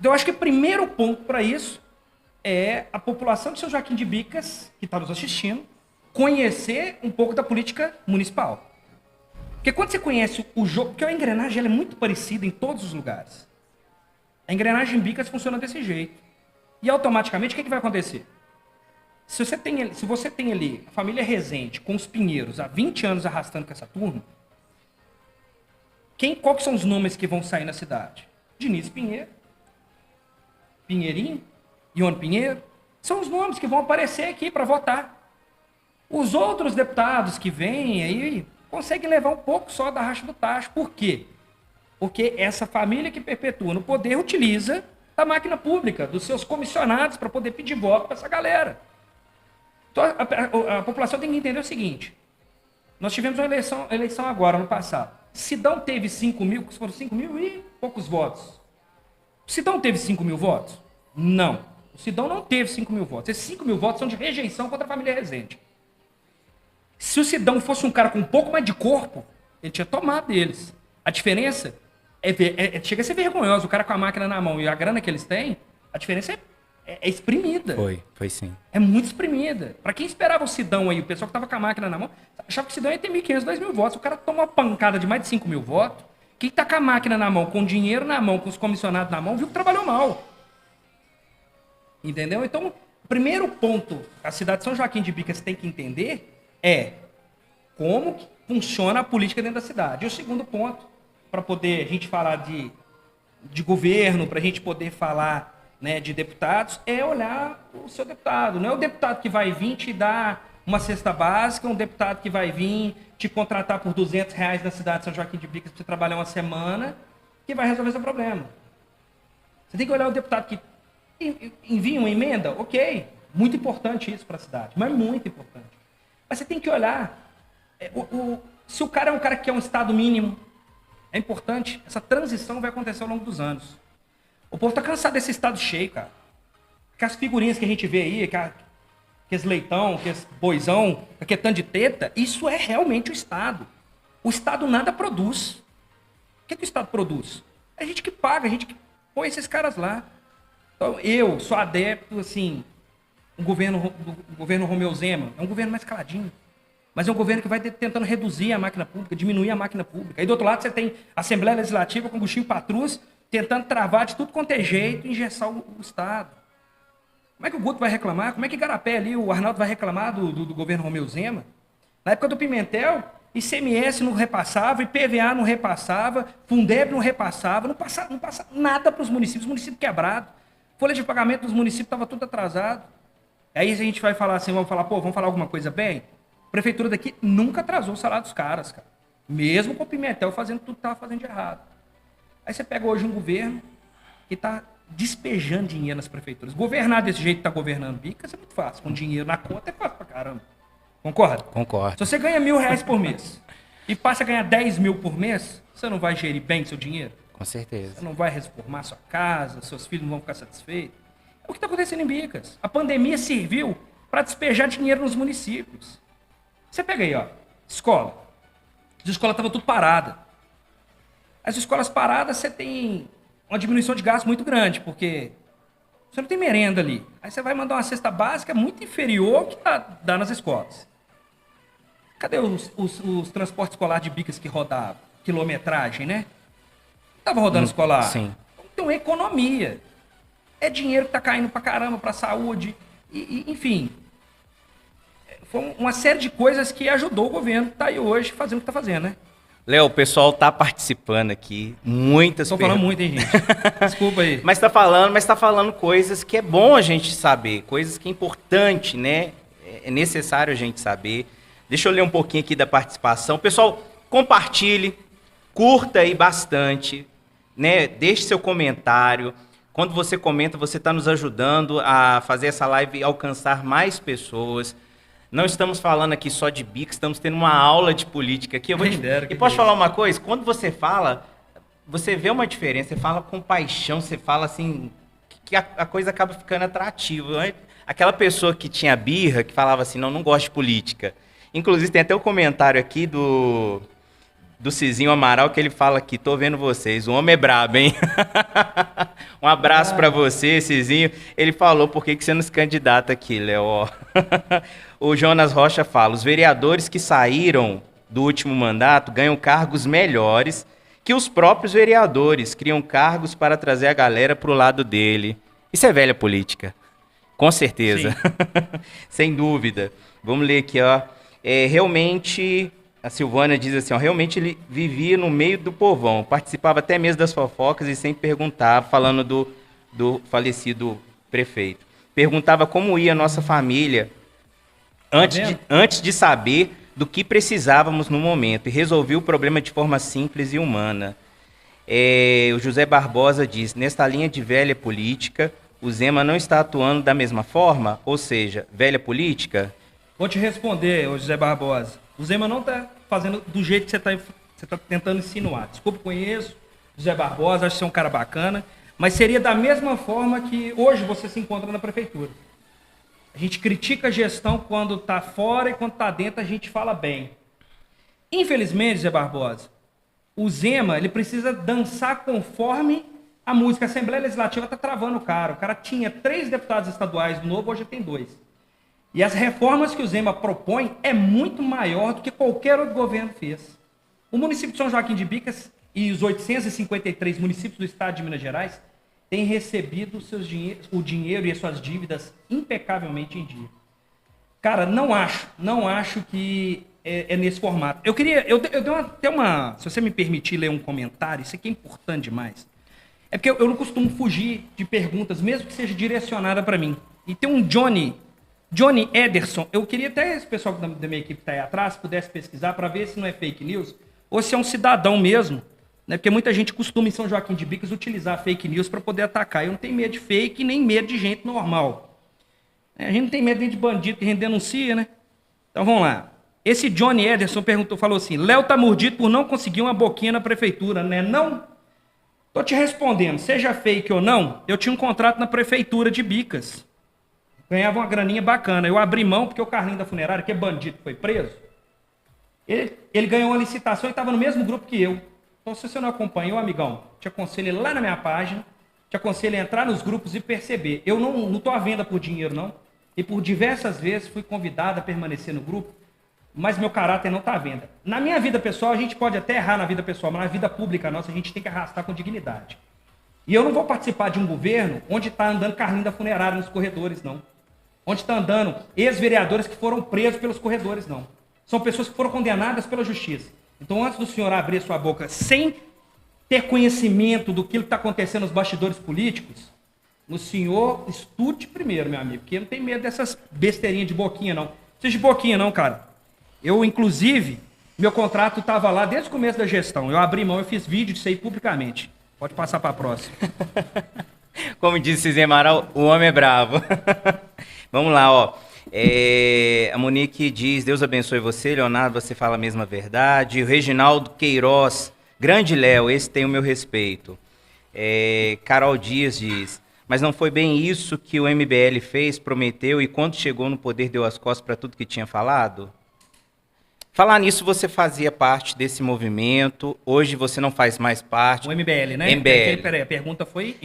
Então eu acho que o primeiro ponto para isso é a população de São Joaquim de Bicas, que está nos assistindo, conhecer um pouco da política municipal. Porque quando você conhece o jogo, porque a engrenagem ela é muito parecida em todos os lugares. A engrenagem em Bicas funciona desse jeito. E automaticamente, o que vai acontecer? Se você tem ali a família Rezende com os Pinheiros há 20 anos arrastando com essa turma, qual que são os nomes que vão sair na cidade? Diniz Pinheiro, Pinheirinho, Ione Pinheiro, são os nomes que vão aparecer aqui para votar. Os outros deputados que vêm aí conseguem levar um pouco só da racha do tacho. Por quê? Porque essa família que perpetua no poder utiliza da máquina pública, dos seus comissionados, para poder pedir voto para essa galera. Então, a população tem que entender o seguinte. Nós tivemos uma eleição agora, no passado. Sidão teve 5 mil, foram 5 mil e poucos votos. O Sidão teve 5 mil votos? Não. O Sidão não teve 5 mil votos. Esses 5 mil votos são de rejeição contra a família Rezende. Se o Sidão fosse um cara com um pouco mais de corpo, ele tinha tomado deles. A diferença chega a ser vergonhoso. O cara com a máquina na mão e a grana que eles têm, a diferença é exprimida. Foi sim. É muito exprimida. Para quem esperava o Sidão aí, o pessoal que estava com a máquina na mão, achava que o Sidão ia ter 1.500, 2.000 votos. O cara toma uma pancada de mais de 5 mil votos. Quem está com a máquina na mão, com o dinheiro na mão, com os comissionados na mão, viu que trabalhou mal. Entendeu? Então, o primeiro ponto que a cidade de São Joaquim de Bicas tem que entender é como que funciona a política dentro da cidade. E o segundo ponto, para poder a gente falar de governo, para a gente poder falar né, de deputados é olhar o seu deputado. Não é o deputado que vai vir te dar uma cesta básica, um deputado que vai vir te contratar por R$ 200 na cidade de São Joaquim de Bicas para você trabalhar uma semana, que vai resolver seu problema. Você tem que olhar o deputado que envia uma emenda, ok, muito importante isso para a cidade, mas muito importante. Mas você tem que olhar, se o cara é um cara que quer um estado mínimo, é importante, essa transição vai acontecer ao longo dos anos. O povo tá cansado desse estado cheio, cara. Que as figurinhas que a gente vê aí, que esse leitão, que esse boizão, que é tanto de teta, isso é realmente o Estado. O Estado nada produz. O que o Estado produz? É a gente que paga, a gente que põe esses caras lá. Então, eu sou adepto, assim, o governo Romeu Zema é um governo mais caladinho. Mas é um governo que vai tentando reduzir a máquina pública, diminuir a máquina pública. Aí do outro lado você tem a Assembleia Legislativa com Agostinho Patrus tentando travar de tudo quanto é jeito e engessar o Estado. Como é que o Guto vai reclamar? Como é que Igarapé ali, o Arnaldo vai reclamar do governo Romeu Zema? Na época do Pimentel, ICMS não repassava, IPVA não repassava, Fundeb não repassava, não passava nada para os municípios quebrado. Folha de pagamento dos municípios estava tudo atrasado. Aí a gente vai falar assim, vamos falar alguma coisa bem? A prefeitura daqui nunca atrasou o salário dos caras, cara. Mesmo com o Pimentel fazendo tudo que estava fazendo de errado. Aí você pega hoje um governo que está despejando dinheiro nas prefeituras. Governar desse jeito que está governando Bicas é muito fácil. Com dinheiro na conta é fácil pra caramba. Concorda? Concordo. Se você ganha R$ 1.000 por mês e passa a ganhar 10 mil por mês, você não vai gerir bem seu dinheiro? Com certeza. Você não vai reformar sua casa, seus filhos não vão ficar satisfeitos. É o que está acontecendo em Bicas. A pandemia serviu para despejar dinheiro nos municípios. Você pega aí, ó, escola. As escolas estavam tudo paradas. As escolas paradas, você tem uma diminuição de gasto muito grande, porque você não tem merenda ali. Aí você vai mandar uma cesta básica muito inferior ao que dá nas escolas. Cadê os transportes escolares de Bicas que rodavam? Quilometragem, né? Estava rodando escolar. Sim. Então é economia. É dinheiro que está caindo pra caramba para a saúde. Enfim. Foi uma série de coisas que ajudou o governo que está aí hoje fazendo o que está fazendo, né? Léo, o pessoal tá participando aqui, muitas Tô falando muito, hein, gente? Desculpa aí. Mas tá falando coisas que é bom a gente saber, coisas que é importante, né? É necessário a gente saber. Deixa eu ler um pouquinho aqui da participação. Pessoal, compartilhe, curta aí bastante, né? Deixe seu comentário. Quando você comenta, você está nos ajudando a fazer essa live alcançar mais pessoas. Não estamos falando aqui só de Bicas, estamos tendo uma aula de política aqui. E posso falar uma coisa? Quando você fala, você vê uma diferença, você fala com paixão, você fala assim, que a coisa acaba ficando atrativa. Aquela pessoa que tinha birra, que falava assim, não gosto de política. Inclusive, tem até um comentário aqui do Cizinho Amaral, que ele fala aqui, tô vendo vocês, o homem é brabo, hein? Um abraço para você, Cizinho. Ele falou, por que você não se candidata aqui, Léo? O Jonas Rocha fala, os vereadores que saíram do último mandato ganham cargos melhores que os próprios vereadores, criam cargos para trazer a galera pro lado dele. Isso é velha política, com certeza. Sem dúvida. Vamos ler aqui, ó. Realmente... A Silvânia diz assim, ó, realmente ele vivia no meio do povão, participava até mesmo das fofocas e sempre perguntava, falando do falecido prefeito. Perguntava como ia a nossa família antes de saber do que precisávamos no momento e resolvia o problema de forma simples e humana. O José Barbosa diz, nesta linha de velha política, o Zema não está atuando da mesma forma? Ou seja, velha política? Vou te responder, José Barbosa. O Zema não está fazendo do jeito que você está tentando insinuar. Desculpa, conheço José Barbosa, acho que você é um cara bacana, mas seria da mesma forma que hoje você se encontra na prefeitura. A gente critica a gestão quando está fora e quando está dentro a gente fala bem. Infelizmente, José Barbosa, o Zema ele precisa dançar conforme a música. A Assembleia Legislativa está travando o cara. O cara tinha 3 deputados estaduais do Novo, hoje tem 2. E as reformas que o Zema propõe é muito maior do que qualquer outro governo fez. O município de São Joaquim de Bicas e os 853 municípios do estado de Minas Gerais têm recebido o dinheiro e as suas dívidas impecavelmente em dia. Cara, não acho que é nesse formato. Se você me permitir ler um comentário, isso aqui é importante demais. É porque eu não costumo fugir de perguntas, mesmo que seja direcionada para mim. E tem um Johnny Ederson. Eu queria até esse pessoal da minha equipe que está aí atrás pudesse pesquisar para ver se não é fake news ou se é um cidadão mesmo. Né? Porque muita gente costuma em São Joaquim de Bicas utilizar fake news para poder atacar. Eu não tenho medo de fake nem medo de gente normal. A gente não tem medo nem de bandido que a gente denuncia, né? Então vamos lá. Esse Johnny Ederson falou assim: Léo tá mordido por não conseguir uma boquinha na prefeitura, né? Não? Tô te respondendo, seja fake ou não, eu tinha um contrato na prefeitura de Bicas. Ganhava uma graninha bacana. Eu abri mão porque o Carlinho da funerária, que é bandido, foi preso. Ele ganhou uma licitação e estava no mesmo grupo que eu. Então, se você não acompanhou, amigão, te aconselho a ir lá na minha página, te aconselho a entrar nos grupos e perceber. Eu não estou à venda por dinheiro, não. E por diversas vezes fui convidado a permanecer no grupo, mas meu caráter não está à venda. Na minha vida pessoal, a gente pode até errar na vida pessoal, mas na vida pública nossa, a gente tem que arrastar com dignidade. E eu não vou participar de um governo onde está andando Carlinho da funerária nos corredores, não. Onde está andando ex-vereadores que foram presos pelos corredores, não. São pessoas que foram condenadas pela justiça. Então, antes do senhor abrir sua boca sem ter conhecimento do que está acontecendo nos bastidores políticos, o senhor estude primeiro, meu amigo, porque eu não tenho medo dessas besteirinhas de boquinha, não. Não precisa de boquinha, não, cara. Eu, inclusive, meu contrato estava lá desde o começo da gestão. Eu abri mão, eu fiz vídeo disso aí publicamente. Pode passar para a próxima. Como disse Zé Amaral, o homem é bravo. Vamos lá, ó. A Monique diz: Deus abençoe você, Leonardo, você fala a mesma verdade. O Reginaldo Queiroz, grande Léo, esse tem o meu respeito. Carol Dias diz: mas não foi bem isso que o MBL fez, prometeu e quando chegou no poder deu as costas para tudo que tinha falado? Falar nisso, você fazia parte desse movimento, hoje você não faz mais parte. O MBL, né? MBL. Peraí, a pergunta foi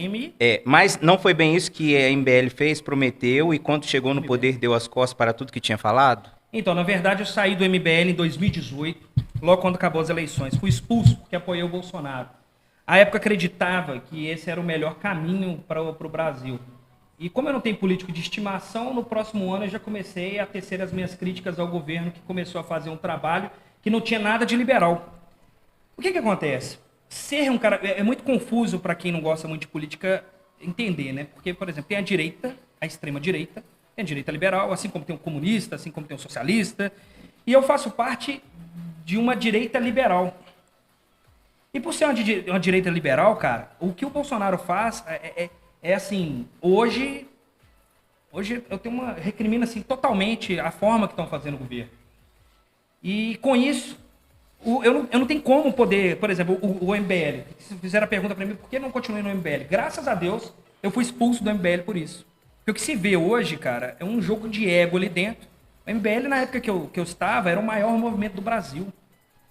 mas não foi bem isso que a MBL fez, prometeu, e quando chegou no poder deu as costas para tudo que tinha falado? Então, na verdade, eu saí do MBL em 2018, logo quando acabou as eleições. Fui expulso porque apoiei o Bolsonaro. À época, acreditava que esse era o melhor caminho para o Brasil. E como eu não tenho político de estimação, no próximo ano eu já comecei a tecer as minhas críticas ao governo que começou a fazer um trabalho que não tinha nada de liberal. O que acontece? Ser um cara... É muito confuso para quem não gosta muito de política entender, né? Porque, por exemplo, tem a direita, a extrema-direita, tem a direita liberal, assim como tem o comunista, assim como tem o socialista. E eu faço parte de uma direita liberal. E por ser uma direita liberal, cara, o que o Bolsonaro faz é assim, hoje eu tenho recrimino assim, totalmente a forma que estão fazendo o governo. E com isso, eu não tenho como poder, por exemplo, o MBL, se fizeram a pergunta para mim, por que não continuei no MBL? Graças a Deus, eu fui expulso do MBL por isso. Porque o que se vê hoje, cara, é um jogo de ego ali dentro. O MBL, na época que eu estava, era o maior movimento do Brasil.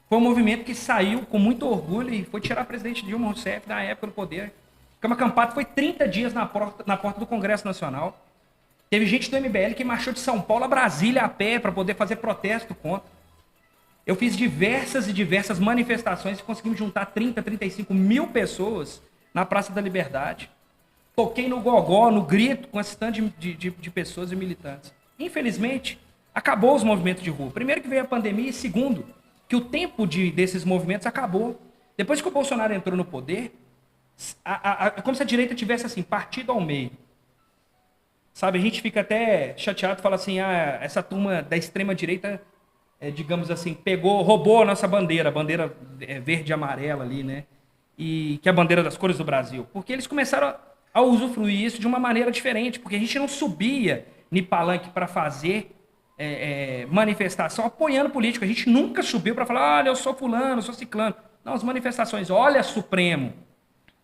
Foi um movimento que saiu com muito orgulho e foi tirar a presidente Dilma Rousseff na época do poder. Cama Campato foi 30 dias na porta do Congresso Nacional. Teve gente do MBL que marchou de São Paulo a Brasília a pé para poder fazer protesto contra. Eu fiz diversas manifestações e conseguimos juntar 30, 35 mil pessoas na Praça da Liberdade. Toquei no gogó, no grito, com esse tanto de pessoas e militantes. Infelizmente, acabou os movimentos de rua. Primeiro que veio a pandemia e segundo, que o tempo desses movimentos acabou. Depois que o Bolsonaro entrou no poder... como se a direita tivesse assim, partido ao meio. Sabe, a gente fica até chateado e fala assim, essa turma da extrema-direita, digamos assim, roubou a nossa bandeira, a bandeira verde e amarela ali, né? E que é a bandeira das cores do Brasil. Porque eles começaram a usufruir isso de uma maneira diferente, porque a gente não subia no palanque para fazer manifestação apoiando político. A gente nunca subiu para falar, olha, eu sou fulano, eu sou ciclano. Não, as manifestações, olha, Supremo.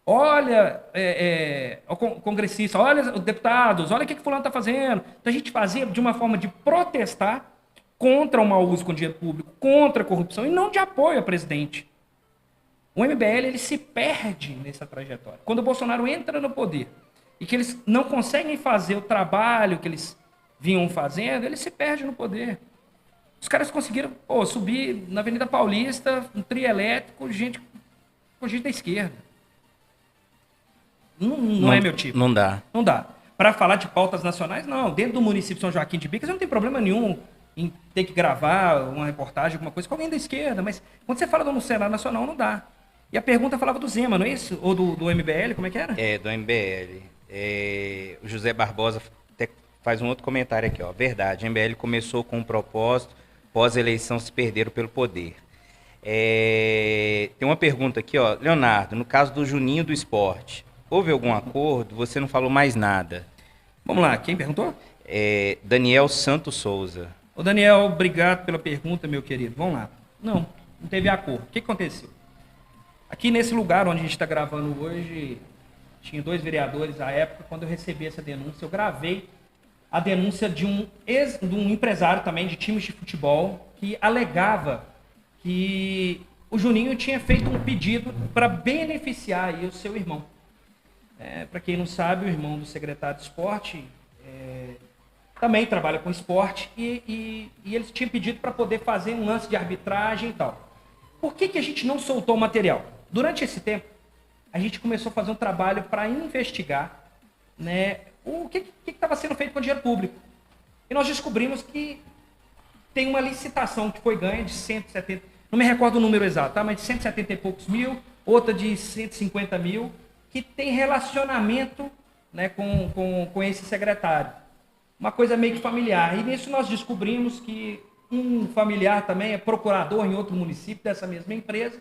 Olha o congressista, olha os deputados, olha o que fulano está fazendo. Então a gente fazia de uma forma de protestar contra o mau uso com dinheiro público, contra a corrupção e não de apoio ao presidente. O MBL ele se perde nessa trajetória. Quando o Bolsonaro entra no poder e que eles não conseguem fazer o trabalho que eles vinham fazendo, ele se perde no poder. Os caras conseguiram subir na Avenida Paulista, um trio elétrico, com gente da esquerda. Não é meu tipo. Não dá. Não dá. Para falar de pautas nacionais, não. Dentro do município de São Joaquim de Bicas, eu não tenho problema nenhum em ter que gravar uma reportagem, alguma coisa com alguém da esquerda. Mas quando você fala do cenário nacional, não dá. E a pergunta falava do Zema, não é isso? Ou do MBL, como é que era? É, do MBL. O José Barbosa até faz um outro comentário aqui, ó. Verdade, a MBL começou com um propósito, pós-eleição se perderam pelo poder. Tem uma pergunta aqui, ó. Leonardo, no caso do Juninho do Esporte, houve algum acordo? Você não falou mais nada. Vamos lá, quem perguntou? Daniel Santos Souza. Ô Daniel, obrigado pela pergunta, meu querido. Vamos lá. Não teve acordo. O que aconteceu? Aqui nesse lugar onde a gente está gravando hoje, tinha 2 vereadores à época. Quando eu recebi essa denúncia, eu gravei a denúncia de um empresário também de times de futebol que alegava que o Juninho tinha feito um pedido para beneficiar aí o seu irmão. Para quem não sabe, o irmão do secretário de esporte também trabalha com esporte e eles tinham pedido para poder fazer um lance de arbitragem e tal. Por que a gente não soltou o material? Durante esse tempo, a gente começou a fazer um trabalho para investigar, né, o que estava sendo feito com o dinheiro público. E nós descobrimos que tem uma licitação que foi ganha de 170, não me recordo o número exato, tá? Mas de 170 e poucos mil, outra de 150 mil, que tem relacionamento, né, com esse secretário. Uma coisa meio que familiar. E nisso nós descobrimos que um familiar também é procurador em outro município dessa mesma empresa.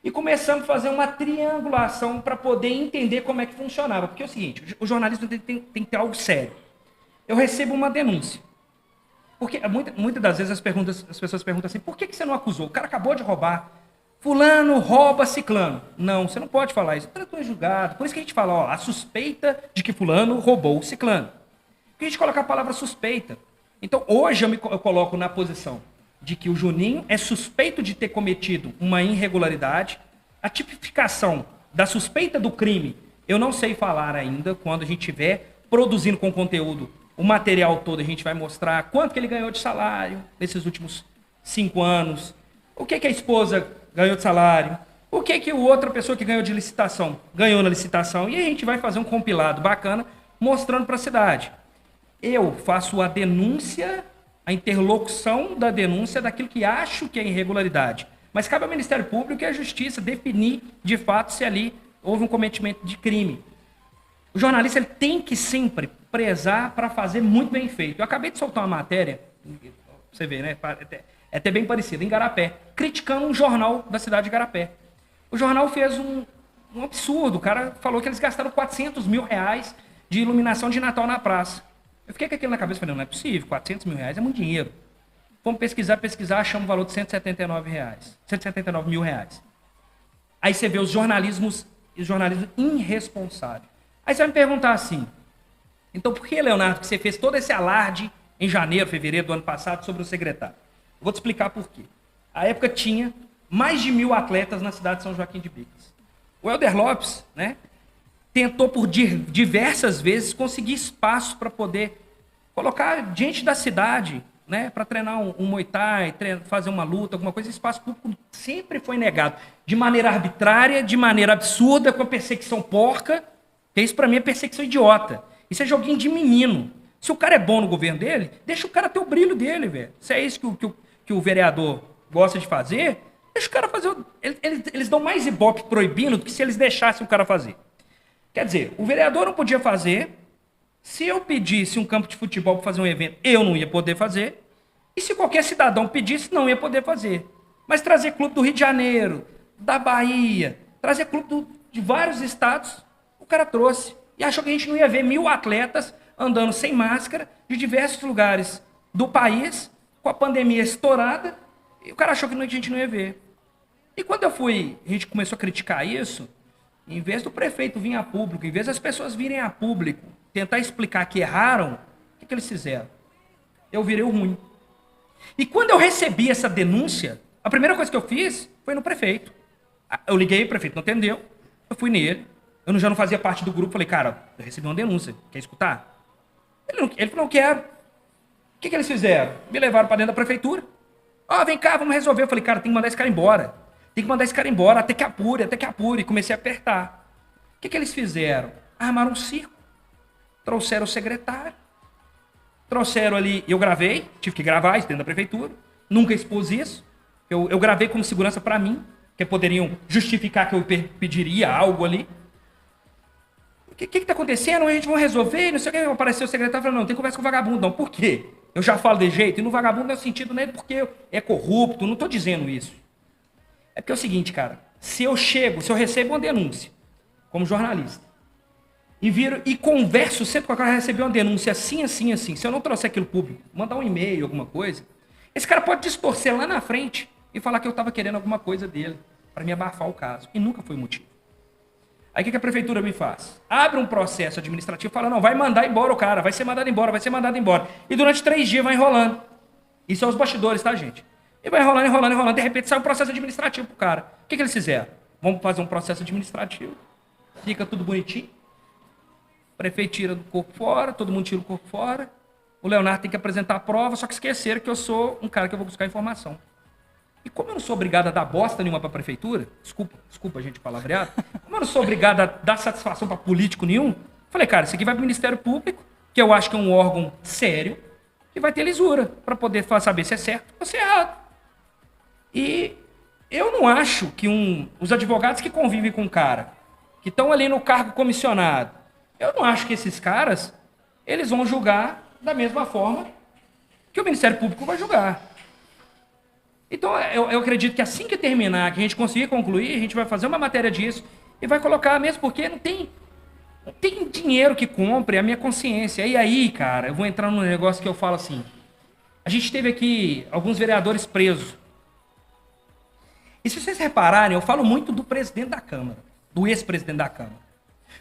E começamos a fazer uma triangulação para poder entender como é que funcionava. Porque é o seguinte, o jornalismo tem que ter algo sério. Eu recebo uma denúncia. Porque muitas das vezes as pessoas perguntam assim, por que você não acusou? O cara acabou de roubar. Fulano rouba ciclano. Não, você não pode falar isso. Tratou em julgado. Por isso que a gente fala, ó, a suspeita de que fulano roubou o ciclano. Porque a gente coloca a palavra suspeita. Então, hoje eu coloco na posição de que o Juninho é suspeito de ter cometido uma irregularidade. A tipificação da suspeita do crime, eu não sei falar ainda. Quando a gente estiver produzindo com conteúdo o material todo, a gente vai mostrar quanto que ele ganhou de salário nesses últimos 5 anos, o que a esposa ganhou de salário, o que outra pessoa que ganhou de licitação ganhou na licitação, e a gente vai fazer um compilado bacana mostrando para a cidade. Eu faço a denúncia, a interlocução da denúncia daquilo que acho que é irregularidade. Mas cabe ao Ministério Público e à Justiça definir, de fato, se ali houve um cometimento de crime. O jornalista ele tem que sempre prezar para fazer muito bem feito. Eu acabei de soltar uma matéria, você vê, né? É até bem parecido, em Igarapé, criticando um jornal da cidade de Igarapé. O jornal fez um absurdo. O cara falou que eles gastaram 400 mil reais de iluminação de Natal na praça. Eu fiquei com aquilo na cabeça, falei, não é possível, 400 mil reais é muito dinheiro. Fomos pesquisar, achamos o valor de 179 mil reais. Aí você vê os jornalismo irresponsável. Aí você vai me perguntar assim, então por que, Leonardo, que você fez todo esse alarde em janeiro, fevereiro do ano passado sobre o secretário? Eu vou te explicar por quê. A época tinha mais de 1.000 atletas na cidade de São Joaquim de Bicas. O Helder Lopes, né, tentou por diversas vezes conseguir espaço para poder colocar gente da cidade, né, para treinar um Muay Thai, fazer uma luta, alguma coisa. Espaço público sempre foi negado de maneira arbitrária, de maneira absurda, com a perseguição porca. Que isso para mim é perseguição idiota. Isso é joguinho de menino. Se o cara é bom no governo dele, deixa o cara ter o brilho dele, velho. Se é isso que o vereador gosta de fazer, deixa o cara fazer. Eles dão mais ibope proibindo do que se eles deixassem o cara fazer. Quer dizer, o vereador não podia fazer. Se eu pedisse um campo de futebol para fazer um evento, eu não ia poder fazer. E se qualquer cidadão pedisse, não ia poder fazer. Mas trazer clube do Rio de Janeiro, da Bahia, trazer clube de vários estados, o cara trouxe. E achou que a gente não ia ver 1.000 atletas andando sem máscara de diversos lugares do país, com a pandemia estourada, e o cara achou que a gente não ia ver. E quando a gente começou a criticar isso, em vez do prefeito vir a público, em vez das pessoas virem a público, tentar explicar que erraram, o que eles fizeram? Eu virei o ruim. E quando eu recebi essa denúncia, a primeira coisa que eu fiz foi no prefeito. Eu liguei, o prefeito não atendeu, eu fui nele, eu já não fazia parte do grupo, falei, cara, eu recebi uma denúncia, quer escutar? Ele falou, não quero. O que eles fizeram? Me levaram para dentro da prefeitura. Vem cá, vamos resolver. Eu falei, cara, tem que mandar esse cara embora. Tem que mandar esse cara embora, até que apure. E comecei a apertar. O que eles fizeram? Armaram um circo. Trouxeram o secretário. Trouxeram ali, eu gravei, tive que gravar isso dentro da prefeitura. Nunca expus isso. Eu gravei como segurança para mim. que poderiam justificar que eu pediria algo ali. O que tá acontecendo? A gente vai resolver, não sei o que. Apareceu o secretário e falou, não tem conversa com o vagabundo, não. Por quê? Eu já falo de jeito, e no vagabundo não é sentido nele porque é corrupto, não tô dizendo isso. É porque é o seguinte, cara, se eu recebo uma denúncia, como jornalista, e converso sempre com a cara, receber uma denúncia assim, assim, assim, se eu não trouxer aquilo público, mandar um e-mail, alguma coisa, esse cara pode distorcer lá na frente e falar que eu estava querendo alguma coisa dele, para me abafar o caso, e nunca foi motivo. Aí o que a prefeitura me faz? Abre um processo administrativo e fala, não, vai mandar embora o cara, vai ser mandado embora, vai ser mandado embora. E durante 3 dias vai enrolando. Isso é os bastidores, tá, gente? E vai enrolando, enrolando, enrolando. De repente sai um processo administrativo pro cara. O que eles fizeram? Vamos fazer um processo administrativo. Fica tudo bonitinho. O prefeito tira do corpo fora, todo mundo tira o corpo fora. O Leonardo tem que apresentar a prova, só que esqueceram que eu sou um cara que eu vou buscar informação. E como eu não sou obrigado a dar bosta nenhuma para a prefeitura, desculpa gente palavreado, como eu não sou obrigado a dar satisfação para político nenhum, falei, cara, isso aqui vai para o Ministério Público, que eu acho que é um órgão sério, que vai ter lisura para poder saber se é certo ou se é errado. E eu não acho que os advogados que convivem com o cara, que estão ali no cargo comissionado, eu não acho que esses caras, eles vão julgar da mesma forma que o Ministério Público vai julgar. Então, eu acredito que assim que terminar, que a gente conseguir concluir, a gente vai fazer uma matéria disso e vai colocar mesmo, porque não tem dinheiro que compre a minha consciência. E aí, cara, eu vou entrar num negócio que eu falo assim, a gente teve aqui alguns vereadores presos. E se vocês repararem, eu falo muito do presidente da Câmara, do ex-presidente da Câmara.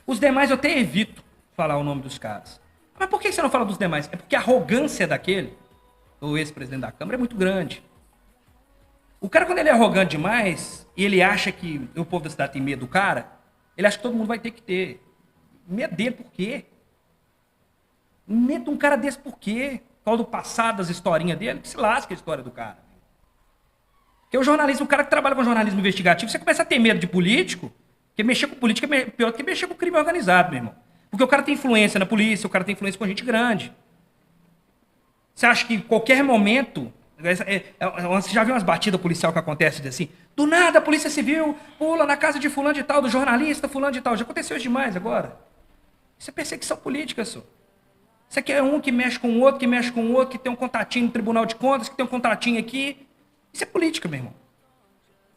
Os demais eu até evito falar o nome dos caras. Mas por que você não fala dos demais? É porque a arrogância do ex-presidente da Câmara, é muito grande. O cara, quando ele é arrogante demais, e ele acha que o povo da cidade tem medo do cara, ele acha que todo mundo vai ter que ter. Medo dele por quê? Medo de um cara desse por quê? Qual do passado, das historinhas dele? Que se lasca a história do cara. Porque o jornalismo, o cara que trabalha com jornalismo investigativo, você começa a ter medo de político, porque mexer com política é pior do que mexer com crime organizado, meu irmão. Porque o cara tem influência na polícia, o cara tem influência com gente grande. Você acha que em qualquer momento... Você já viu umas batidas policial que acontecem assim? Do nada a polícia civil pula na casa de fulano de tal, do jornalista fulano de tal. Já aconteceu isso demais agora. Isso é perseguição política, só. Isso aqui é um que mexe com o outro, que mexe com o outro, que tem um contatinho no Tribunal de Contas, que tem um contatinho aqui. Isso é política, meu irmão.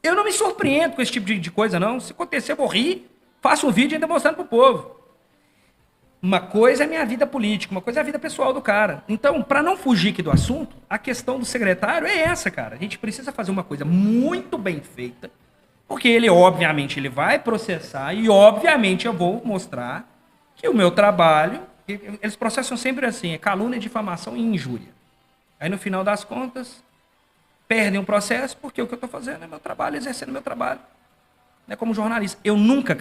Eu não me surpreendo com esse tipo de coisa, não. Se acontecer, eu vou rir, faço um vídeo ainda mostrando pro povo. Uma coisa é minha vida política, uma coisa é a vida pessoal do cara. Então, para não fugir aqui do assunto, a questão do secretário é essa, cara. A gente precisa fazer uma coisa muito bem feita, porque ele, obviamente, ele vai processar e, obviamente, eu vou mostrar que o meu trabalho... Eles processam sempre assim, é calúnia, difamação e injúria. Aí, no final das contas, perdem o processo, porque o que eu estou fazendo é meu trabalho, exercendo meu trabalho. Não é como jornalista. Eu nunca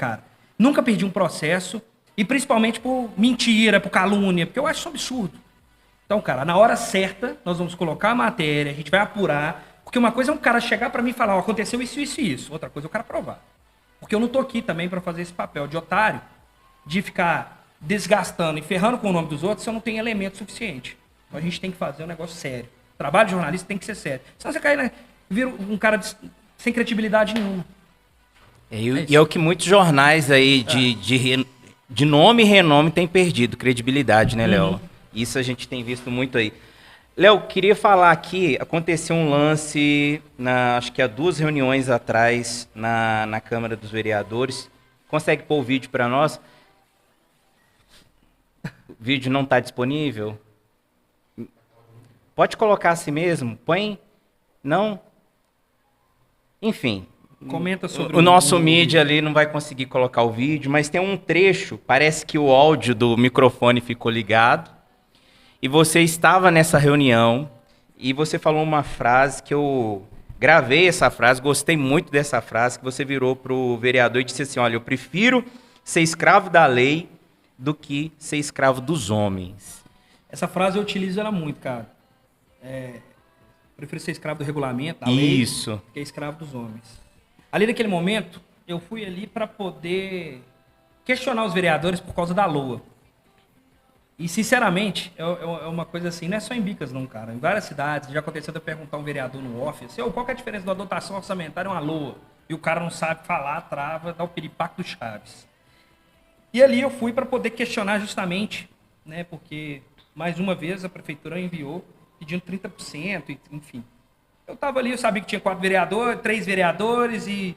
perdi um processo... E principalmente por mentira, por calúnia, porque eu acho isso um absurdo. Então, cara, na hora certa, nós vamos colocar a matéria, a gente vai apurar, porque uma coisa é um cara chegar para mim e falar, ó, aconteceu isso, isso e isso. Outra coisa é o cara provar. Porque eu não tô aqui também para fazer esse papel de otário, de ficar desgastando e ferrando com o nome dos outros se eu não tenho elemento suficiente. Então a gente tem que fazer um negócio sério. O trabalho de jornalista tem que ser sério. Senão você cai, né, vira um cara sem credibilidade nenhuma. E é o que muitos jornais aí de nome e renome tem perdido credibilidade, né, Léo? Isso a gente tem visto muito aí. Léo, queria falar aqui, aconteceu um lance, acho que há 2 reuniões atrás, na Câmara dos Vereadores. Consegue pôr o vídeo para nós? O vídeo não está disponível? Pode colocar assim mesmo? Põe? Não? Enfim... Comenta sobre o nosso mídia ali não vai conseguir colocar o vídeo, mas tem um trecho, parece que o áudio do microfone ficou ligado, e você estava nessa reunião, e você falou uma frase que eu gravei essa frase, gostei muito dessa frase, que você virou para o vereador e disse assim, olha, eu prefiro ser escravo da lei do que ser escravo dos homens. Essa frase eu utilizo ela muito, cara. Prefiro ser escravo do regulamento, da lei, do que escravo dos homens. Ali naquele momento, eu fui ali para poder questionar os vereadores por causa da LOA. E, sinceramente, é uma coisa assim, não é só em Bicas não, cara. Em várias cidades, já aconteceu de eu perguntar a um vereador no off, assim, qual que é a diferença da dotação orçamentária e uma LOA? e o cara não sabe falar, trava, dá o piripaque do Chaves. E ali eu fui para poder questionar justamente, né, porque mais uma vez a prefeitura enviou pedindo 30%, enfim. Eu estava ali, eu sabia que tinha 3 vereadores e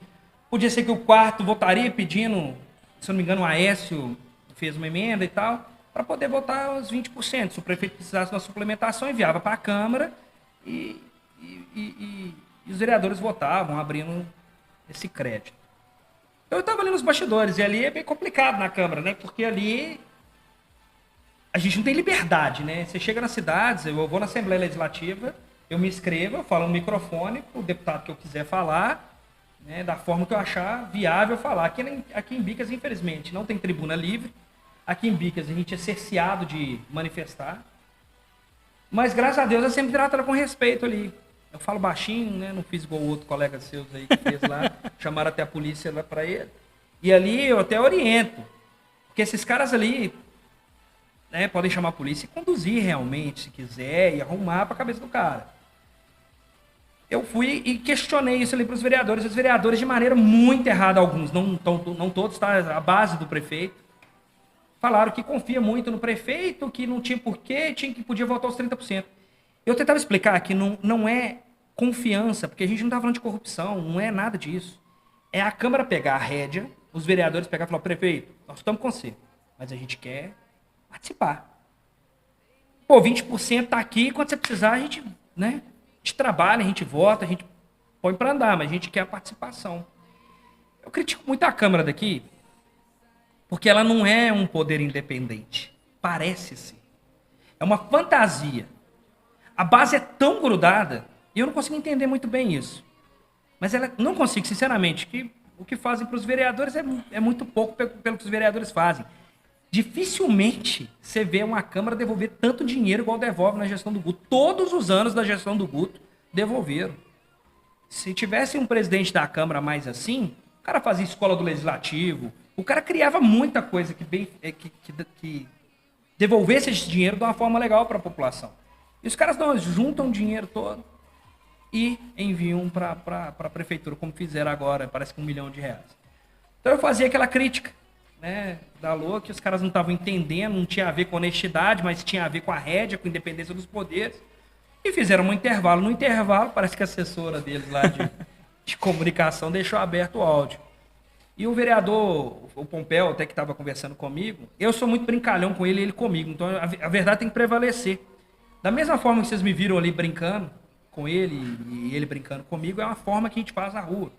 podia ser que o quarto votaria pedindo, se eu não me engano, o Aécio fez uma emenda e tal, para poder votar os 20%. Se o prefeito precisasse de uma suplementação, enviava para a Câmara e os vereadores votavam, abrindo esse crédito. Eu estava ali nos bastidores, e ali é bem complicado na Câmara, né? Porque ali a gente não tem liberdade, né? Você chega nas cidades, eu vou na Assembleia Legislativa, eu me inscrevo, eu falo no microfone para o deputado que eu quiser falar, né, da forma que eu achar viável falar. Aqui em Bicas, infelizmente, não tem tribuna livre. Aqui em Bicas a gente é cerceado de manifestar. Mas, graças a Deus, eu sempre trato com respeito ali. Eu falo baixinho, né? Não fiz igual o outro colega seus aí que fez lá. Chamaram até a polícia lá para ele. E ali eu até oriento. Porque esses caras ali, né, podem chamar a polícia e conduzir realmente, se quiser, e arrumar para a cabeça do cara. Eu fui e questionei isso ali para os vereadores. Os vereadores, de maneira muito errada, alguns, não todos, tá? A base do prefeito, falaram que confia muito no prefeito, que não tinha porquê, que podia votar os 30%. Eu tentava explicar que não é confiança, porque a gente não está falando de corrupção, não é nada disso. É a Câmara pegar a rédea, os vereadores pegar e falar, prefeito, nós estamos com você, mas a gente quer participar. Pô, 20% está aqui, quando você precisar, a gente, né, a gente trabalha, a gente vota, a gente põe para andar, mas a gente quer a participação. Eu critico muito a Câmara daqui, porque ela não é um poder independente. Parece-se. É uma fantasia. A base é tão grudada, e eu não consigo entender muito bem isso. Mas ela não consigo, sinceramente, que o que fazem para os vereadores é muito pouco pelo que os vereadores fazem. Dificilmente você vê uma Câmara devolver tanto dinheiro igual devolve na gestão do Guto. Todos os anos da gestão do Guto devolveram. Se tivesse um presidente da Câmara mais assim, o cara fazia escola do Legislativo, o cara criava muita coisa que devolvesse esse dinheiro de uma forma legal para a população. E os caras não, juntam o dinheiro todo e enviam para a prefeitura, como fizeram agora, parece que R$1 milhão. Então eu fazia aquela crítica, né, da LOA, que os caras não estavam entendendo, não tinha a ver com honestidade, mas tinha a ver com a rédea, com a independência dos poderes. E fizeram um intervalo. No intervalo, parece que a assessora deles lá de comunicação deixou aberto o áudio. E o vereador, o Pompeu, até que estava conversando comigo, eu sou muito brincalhão com ele e ele comigo, então a verdade tem que prevalecer. Da mesma forma que vocês me viram ali brincando com ele e ele brincando comigo, é uma forma que a gente faz na rua.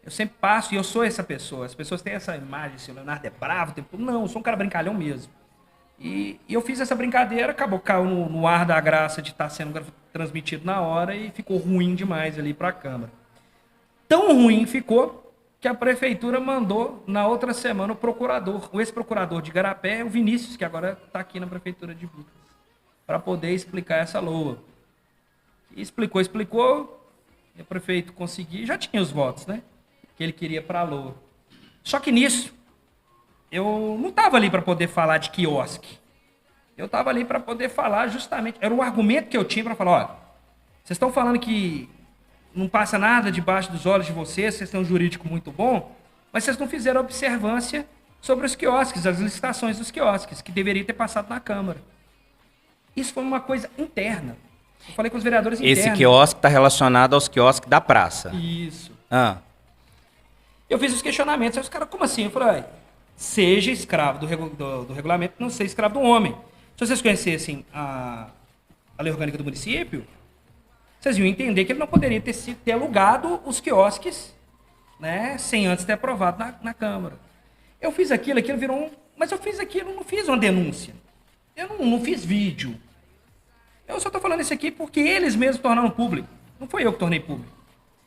Eu sempre passo e eu sou essa pessoa. As pessoas têm essa imagem, se o Leonardo é bravo, não, eu sou um cara brincalhão mesmo. E eu fiz essa brincadeira, caiu no ar da graça de estar sendo transmitido na hora e ficou ruim demais ali para a Câmara. Tão ruim ficou que a prefeitura mandou, na outra semana, o ex-procurador de Igarapé, o Vinícius, que agora está aqui na prefeitura de Bicas, para poder explicar essa LOA. E explicou, e o prefeito conseguiu, já tinha os votos, né, que ele queria para a LOA. Só que nisso, eu não estava ali para poder falar de quiosque. Eu estava ali para poder falar justamente, era o argumento que eu tinha para falar, olha, vocês estão falando que não passa nada debaixo dos olhos de vocês têm um jurídico muito bom, mas vocês não fizeram observância sobre os quiosques, as licitações dos quiosques, que deveria ter passado na Câmara. Isso foi uma coisa interna. Eu falei com os vereadores internos. Esse quiosque está relacionado aos quiosques da praça. Isso. Ah. Eu fiz os questionamentos, aí os caras, como assim? Eu falei, seja escravo do regulamento, não seja escravo do homem. Se vocês conhecessem a lei orgânica do município, vocês iam entender que ele não poderia ter alugado os quiosques, né, sem antes ter aprovado na Câmara. Eu fiz aquilo virou mas eu fiz aquilo, não fiz uma denúncia. Eu não fiz vídeo. Eu só estou falando isso aqui porque eles mesmos tornaram público. Não foi eu que tornei público.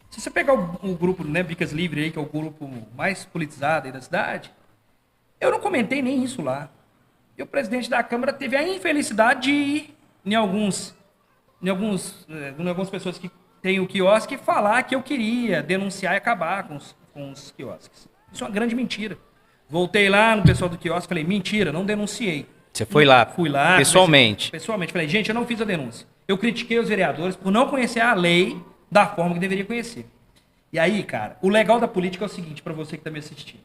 Se você pegar o grupo, né, Bicas Livre, aí, que é o grupo mais politizado aí da cidade, eu não comentei nem isso lá. E o presidente da Câmara teve a infelicidade de ir em algumas pessoas que têm o quiosque e falar que eu queria denunciar e acabar com os quiosques. Isso é uma grande mentira. Voltei lá no pessoal do quiosque e falei, mentira, não denunciei. Você foi lá? Fui lá. Pessoalmente? Pessoalmente. Falei, gente, eu não fiz a denúncia. Eu critiquei os vereadores por não conhecer a lei da forma que deveria conhecer. E aí, cara, o legal da política é o seguinte, para você que tá me assistindo.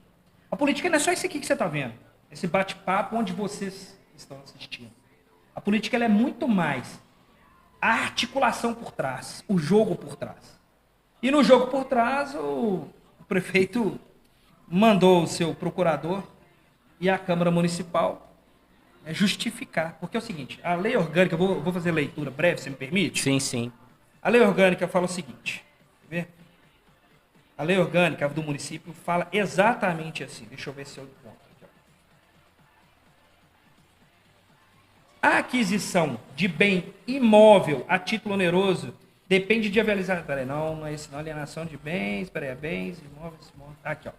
A política não é só isso aqui que você tá vendo. Esse bate-papo onde vocês estão assistindo. A política ela é muito mais a articulação por trás, o jogo por trás. E no jogo por trás, o prefeito mandou o seu procurador e a Câmara Municipal justificar. Porque é o seguinte, a lei orgânica, eu vou fazer leitura breve, se me permite? Sim, sim. A lei orgânica fala o seguinte, quer ver? A lei orgânica do município fala exatamente assim. Deixa eu ver se eu encontro aqui. A aquisição de bem imóvel a título oneroso depende de avaliação. Peraí, não é isso, não. Alienação de bens, peraí, bens, imóveis. Aqui, ó.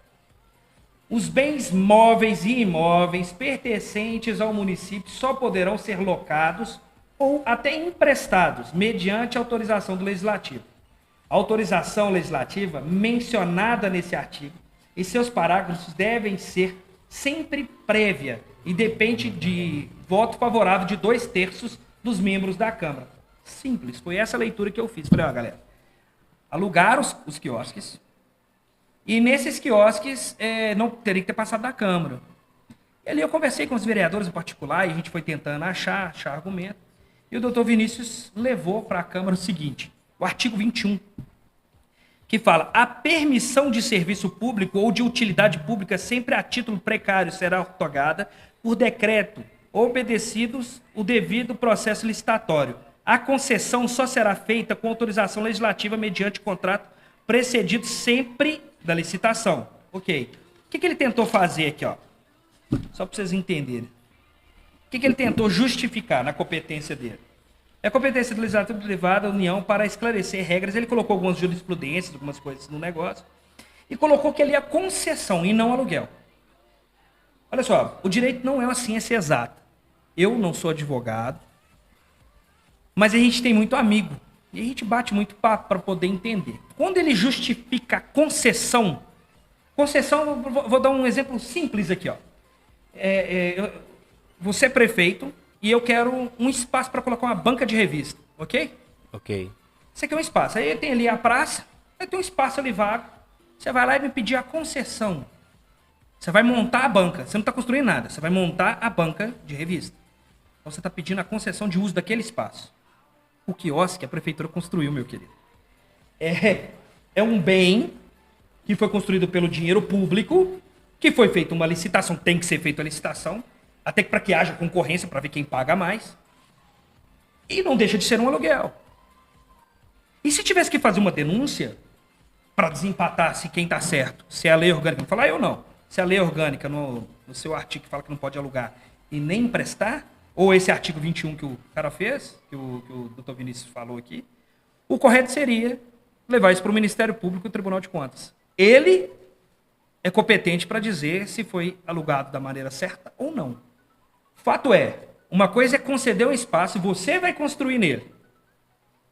Os bens móveis e imóveis pertencentes ao município só poderão ser locados ou até emprestados mediante autorização do legislativo. A autorização legislativa mencionada nesse artigo e seus parágrafos devem ser sempre prévia e depende de voto favorável de 2/3 dos membros da Câmara. Simples, foi essa leitura que eu fiz. Falei, ó, galera, alugaram os quiosques e nesses quiosques não teria que ter passado da Câmara. E ali eu conversei com os vereadores em particular e a gente foi tentando achar argumento. E o doutor Vinícius levou para a Câmara o seguinte, o artigo 21, que fala, a permissão de serviço público ou de utilidade pública sempre a título precário será otorgada por decreto, obedecidos o devido processo licitatório. A concessão só será feita com autorização legislativa mediante contrato precedido sempre da licitação. Ok. O que ele tentou fazer aqui, ó? Só para vocês entenderem. O que ele tentou justificar na competência dele? É a competência do legislativo privado da União para esclarecer regras. Ele colocou algumas jurisprudências, algumas coisas no negócio, e colocou que ali é concessão e não aluguel. Olha só, o direito não é uma ciência exata. Eu não sou advogado, mas a gente tem muito amigo, e a gente bate muito papo para poder entender. Quando ele justifica a concessão, vou dar um exemplo simples aqui, ó. Você é prefeito e eu quero um espaço para colocar uma banca de revista, ok? Ok. Você quer um espaço. Aí tem ali a praça, aí tem um espaço ali vago. Você vai lá e me pedir a concessão. Você vai montar a banca. Você não está construindo nada. Você vai montar a banca de revista. Então você está pedindo a concessão de uso daquele espaço. O quiosque a prefeitura construiu, meu querido. É um bem que foi construído pelo dinheiro público, que foi feita uma licitação, tem que ser feita a licitação, até para que haja concorrência, para ver quem paga mais. E não deixa de ser um aluguel. E se tivesse que fazer uma denúncia para desempatar se quem está certo, se é a lei orgânica, não falar eu não, se é a lei orgânica no seu artigo que fala que não pode alugar e nem emprestar, ou esse artigo 21 que o cara fez, que o doutor Vinícius falou aqui, o correto seria levar isso para o Ministério Público e o Tribunal de Contas. Ele é competente para dizer se foi alugado da maneira certa ou não. Fato é, uma coisa é conceder um espaço e você vai construir nele.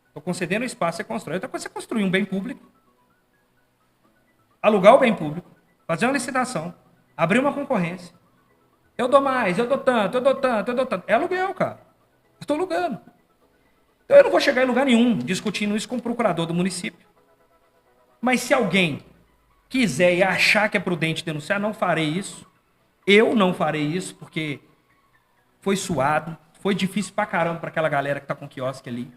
Estou concedendo um espaço, você constrói. Outra coisa é construir um bem público, alugar o bem público, fazer uma licitação, abrir uma concorrência. Eu dou mais, eu dou tanto, eu dou tanto, eu dou tanto. É aluguel, cara. Eu estou alugando. Então eu não vou chegar em lugar nenhum discutindo isso com o procurador do município. Mas se alguém quiser e achar que é prudente denunciar, não farei isso. Eu não farei isso, porque foi suado, foi difícil pra caramba pra aquela galera que tá com quiosque ali.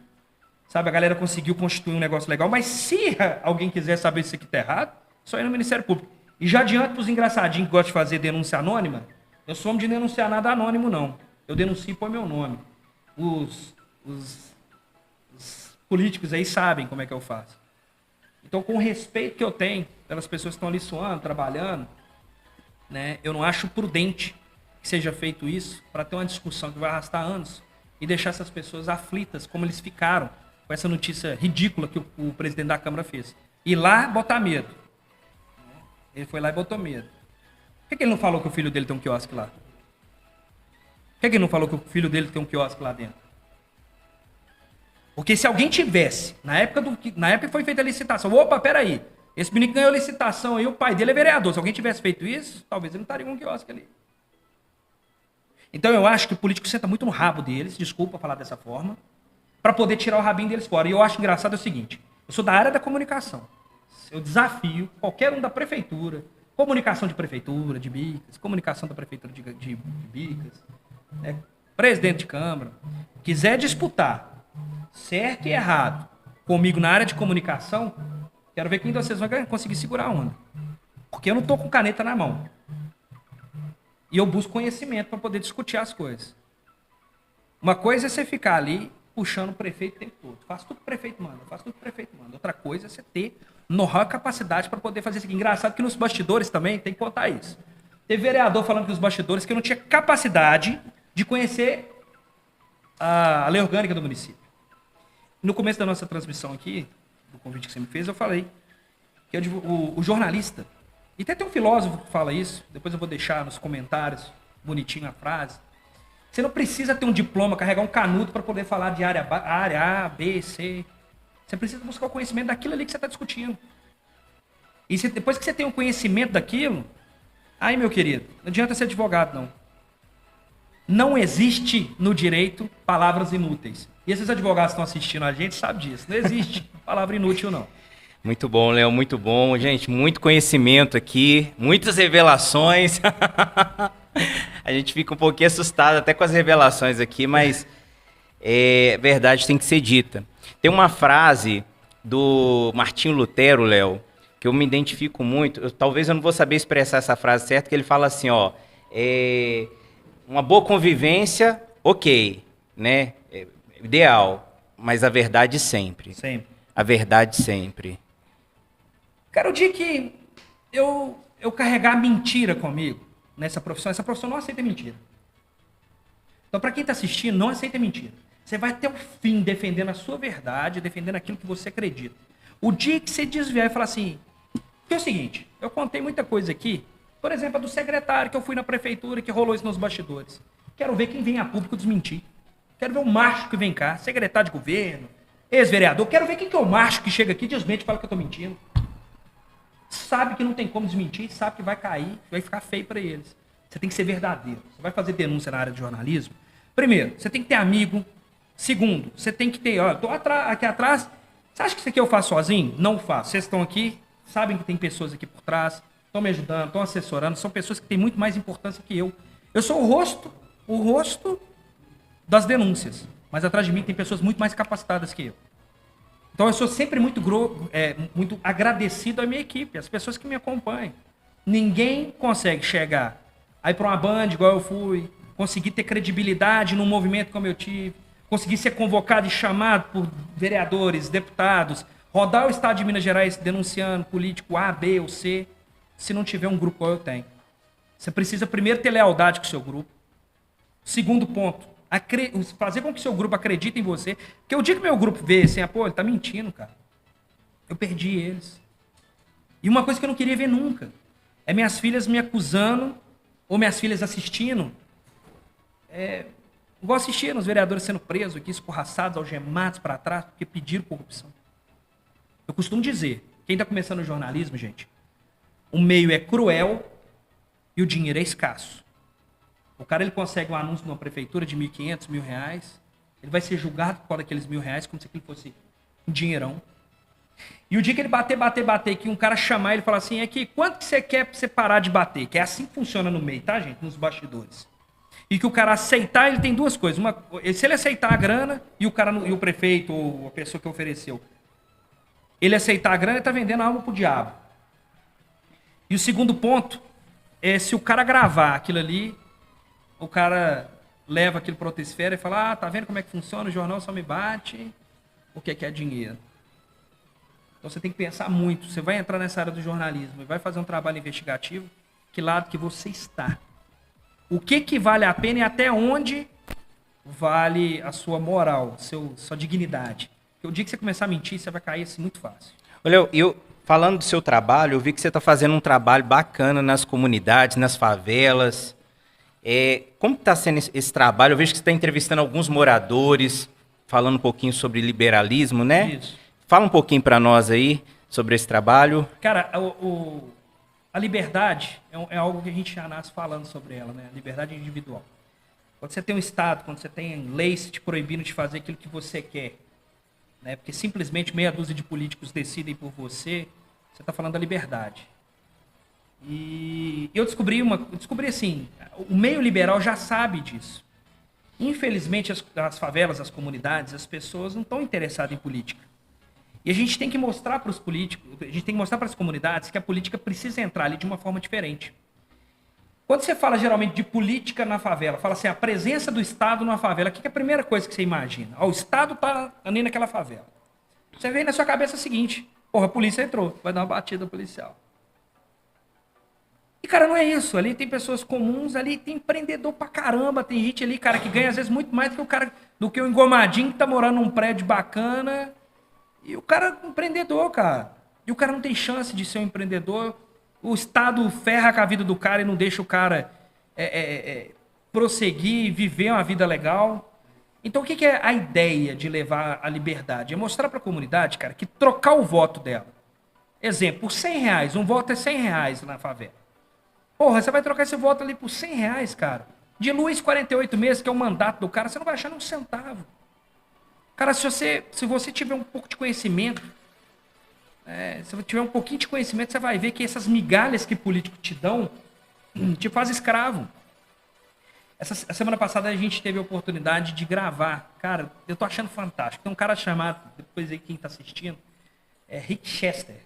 Sabe, a galera conseguiu constituir um negócio legal, mas se alguém quiser saber se isso aqui tá errado, só ir no Ministério Público. E já adianto pros engraçadinhos que gostam de fazer denúncia anônima, eu sou homem de denunciar nada anônimo, não. Eu denuncio e põe meu nome. Os políticos aí sabem como é que eu faço. Então, com o respeito que eu tenho pelas pessoas que estão ali suando, trabalhando, né, eu não acho prudente que seja feito isso para ter uma discussão que vai arrastar anos e deixar essas pessoas aflitas, como eles ficaram com essa notícia ridícula que o presidente da Câmara fez. E lá botar medo. Ele foi lá e botou medo. Por que ele não falou que o filho dele tem um quiosque lá? Por que ele não falou que o filho dele tem um quiosque lá dentro? Porque se alguém tivesse, na época que foi feita a licitação, opa, peraí, esse menino ganhou a licitação aí, o pai dele é vereador. Se alguém tivesse feito isso, talvez ele não estaria com um quiosque ali. Então eu acho que o político senta muito no rabo deles, desculpa falar dessa forma, para poder tirar o rabinho deles fora. E eu acho engraçado o seguinte, eu sou da área da comunicação. eu desafio qualquer um da prefeitura, comunicação de prefeitura, de Bicas, comunicação da prefeitura de Bicas, né, presidente de Câmara, quiser disputar certo e errado comigo na área de comunicação, quero ver quem de vocês vai conseguir segurar a onda. Porque eu não estou com caneta na mão. E eu busco conhecimento para poder discutir as coisas. Uma coisa é você ficar ali puxando o prefeito o tempo todo. Faz tudo que o prefeito manda, faz tudo que o prefeito manda. Outra coisa é você ter know-how, capacidade para poder fazer isso aqui. Engraçado que nos bastidores também tem que contar isso. Teve vereador falando que nos bastidores que eu não tinha capacidade de conhecer a lei orgânica do município. No começo da nossa transmissão aqui, do convite que você me fez, eu falei que o jornalista, e até tem um filósofo que fala isso, depois eu vou deixar nos comentários bonitinho a frase. Você não precisa ter um diploma, carregar um canudo para poder falar de área A, B, C. Você precisa buscar o conhecimento daquilo ali que você está discutindo. E depois que você tem o conhecimento daquilo, aí, meu querido, não adianta ser advogado, não. Não existe no direito palavras inúteis. E esses advogados que estão assistindo a gente sabem disso. Não existe palavra inútil, não. Muito bom, Léo, muito bom. Gente, muito conhecimento aqui, muitas revelações. A gente fica um pouquinho assustado até com as revelações aqui, mas verdade tem que ser dita. Tem uma frase do Martinho Lutero, Léo, que eu me identifico muito. Talvez eu não vou saber expressar essa frase certa, que ele fala assim, ó, uma boa convivência, ok, né? Ideal, mas a verdade sempre. Sempre. A verdade sempre. Cara, o dia que eu carregar mentira comigo nessa profissão, essa profissão não aceita mentira. Então, para quem está assistindo, não aceita mentira. Você vai até o fim defendendo a sua verdade, defendendo aquilo que você acredita. O dia que você desviar e falar assim... Porque é o seguinte, eu contei muita coisa aqui, por exemplo, a do secretário, que eu fui na prefeitura, que rolou isso nos bastidores. Quero ver quem vem a público desmentir. Quero ver o macho que vem cá, secretário de governo, ex-vereador. Quero ver quem que é o macho que chega aqui, desmente e fala que eu estou mentindo. Sabe que não tem como desmentir, sabe que vai cair, vai ficar feio para eles. Você tem que ser verdadeiro. Você vai fazer denúncia na área de jornalismo. Primeiro, você tem que ter amigo. Segundo, você tem que ter... Ó, eu tô aqui atrás. Você acha que isso aqui eu faço sozinho? Não faço. Vocês estão aqui, sabem que tem pessoas aqui por trás, estão me ajudando, estão assessorando. São pessoas que têm muito mais importância que eu. Eu sou o rosto das denúncias. Mas atrás de mim tem pessoas muito mais capacitadas que eu. Então eu sou sempre muito agradecido à minha equipe, às pessoas que me acompanham. Ninguém consegue chegar aí para uma band igual eu fui, conseguir ter credibilidade num movimento como eu tive, conseguir ser convocado e chamado por vereadores, deputados, rodar o estado de Minas Gerais denunciando político A, B ou C, se não tiver um grupo igual eu tenho. Você precisa primeiro ter lealdade com o seu grupo. Segundo ponto, fazer com que o seu grupo acredite em você. Porque o dia que meu grupo vê assim, pô, ele tá mentindo, cara. Eu perdi eles. E uma coisa que eu não queria ver nunca é minhas filhas me acusando ou minhas filhas assistindo. Igual assistindo os vereadores sendo presos aqui, escorraçados, algemados para trás, porque pediram corrupção. Eu costumo dizer, quem está começando o jornalismo, gente, o meio é cruel e o dinheiro é escasso. O cara ele consegue um anúncio numa prefeitura de R$1.500, R$1.000, ele vai ser julgado por aqueles R$1.000 como se aquilo fosse um dinheirão. E o dia que ele bater, que um cara chamar ele e falar assim, quanto que você quer pra você parar de bater? Que é assim que funciona no meio, tá, gente? Nos bastidores. E que o cara aceitar, ele tem duas coisas. Se ele aceitar a grana e o prefeito ou a pessoa que ofereceu, ele aceitar a grana, ele tá vendendo a alma pro diabo. E o segundo ponto é se o cara gravar aquilo ali, o cara leva aquilo para outra esfera e fala, tá vendo como é que funciona? O jornal só me bate, o que é dinheiro? Então você tem que pensar muito. Você vai entrar nessa área do jornalismo e vai fazer um trabalho investigativo, que lado que você está? O que vale a pena e até onde vale a sua moral, sua dignidade? Porque o dia que você começar a mentir, você vai cair assim muito fácil. Olha, falando do seu trabalho, eu vi que você está fazendo um trabalho bacana nas comunidades, nas favelas. Como está sendo esse trabalho? Eu vejo que você está entrevistando alguns moradores, falando um pouquinho sobre liberalismo, né? Isso. Fala um pouquinho para nós aí sobre esse trabalho. Cara, a liberdade é algo que a gente já nasce falando sobre ela, né? A liberdade individual. Quando você tem um Estado, quando você tem leis te proibindo de fazer aquilo que você quer, né? Porque simplesmente meia dúzia de políticos decidem por você, Você está falando da liberdade. E eu descobri assim, o meio liberal já sabe disso. Infelizmente, as favelas, as comunidades, as pessoas não estão interessadas em política. E a gente tem que mostrar para os políticos, a gente tem que mostrar para as comunidades que a política precisa entrar ali de uma forma diferente. Quando você fala geralmente de política na favela, fala assim, a presença do Estado numa favela, o que é a primeira coisa que você imagina? O Estado está ali naquela favela. Você vê na sua cabeça o seguinte, porra, a polícia entrou, vai dar uma batida policial. E, cara, não é isso. Ali tem pessoas comuns, ali tem empreendedor pra caramba, tem gente ali, cara, que ganha às vezes muito mais do que o engomadinho que tá morando num prédio bacana. E o cara é um empreendedor, cara. E o cara não tem chance de ser um empreendedor. O Estado ferra com a vida do cara e não deixa o cara prosseguir, viver uma vida legal. Então, o que é a ideia de levar a liberdade? É mostrar para a comunidade, cara, que trocar o voto dela. Exemplo, por R$100, um voto é R$100 na favela. Porra, você vai trocar esse voto ali por R$100, cara. De luz 48 meses, que é o mandato do cara, você não vai achar nem um centavo. Cara, se você tiver um pouco de conhecimento, se você tiver um pouquinho de conhecimento, você vai ver que essas migalhas que políticos te dão, te faz escravo. Essa semana passada a gente teve a oportunidade de gravar. Cara, eu tô achando fantástico. Tem um cara chamado, depois aí quem tá assistindo, Rick Chester.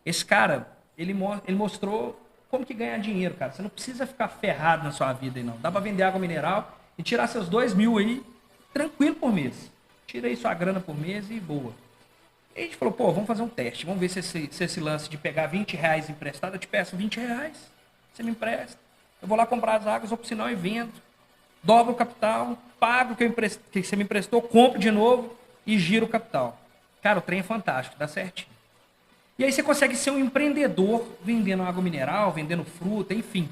Esse cara, ele mostrou como que ganhar dinheiro, cara. Você não precisa ficar ferrado na sua vida aí, não. Dá pra vender água mineral e tirar seus 2.000 aí, tranquilo por mês. Tira aí sua grana por mês e boa. E a gente falou, pô, vamos fazer um teste. Vamos ver se esse lance de pegar R$20 emprestado, eu te peço R$20, você me empresta. Eu vou lá comprar as águas, ou por sinal, e vendo. Dobro o capital, pago o que você me emprestou, compro de novo e giro o capital. Cara, o trem é fantástico, dá certinho. E aí você consegue ser um empreendedor vendendo água mineral, vendendo fruta, enfim.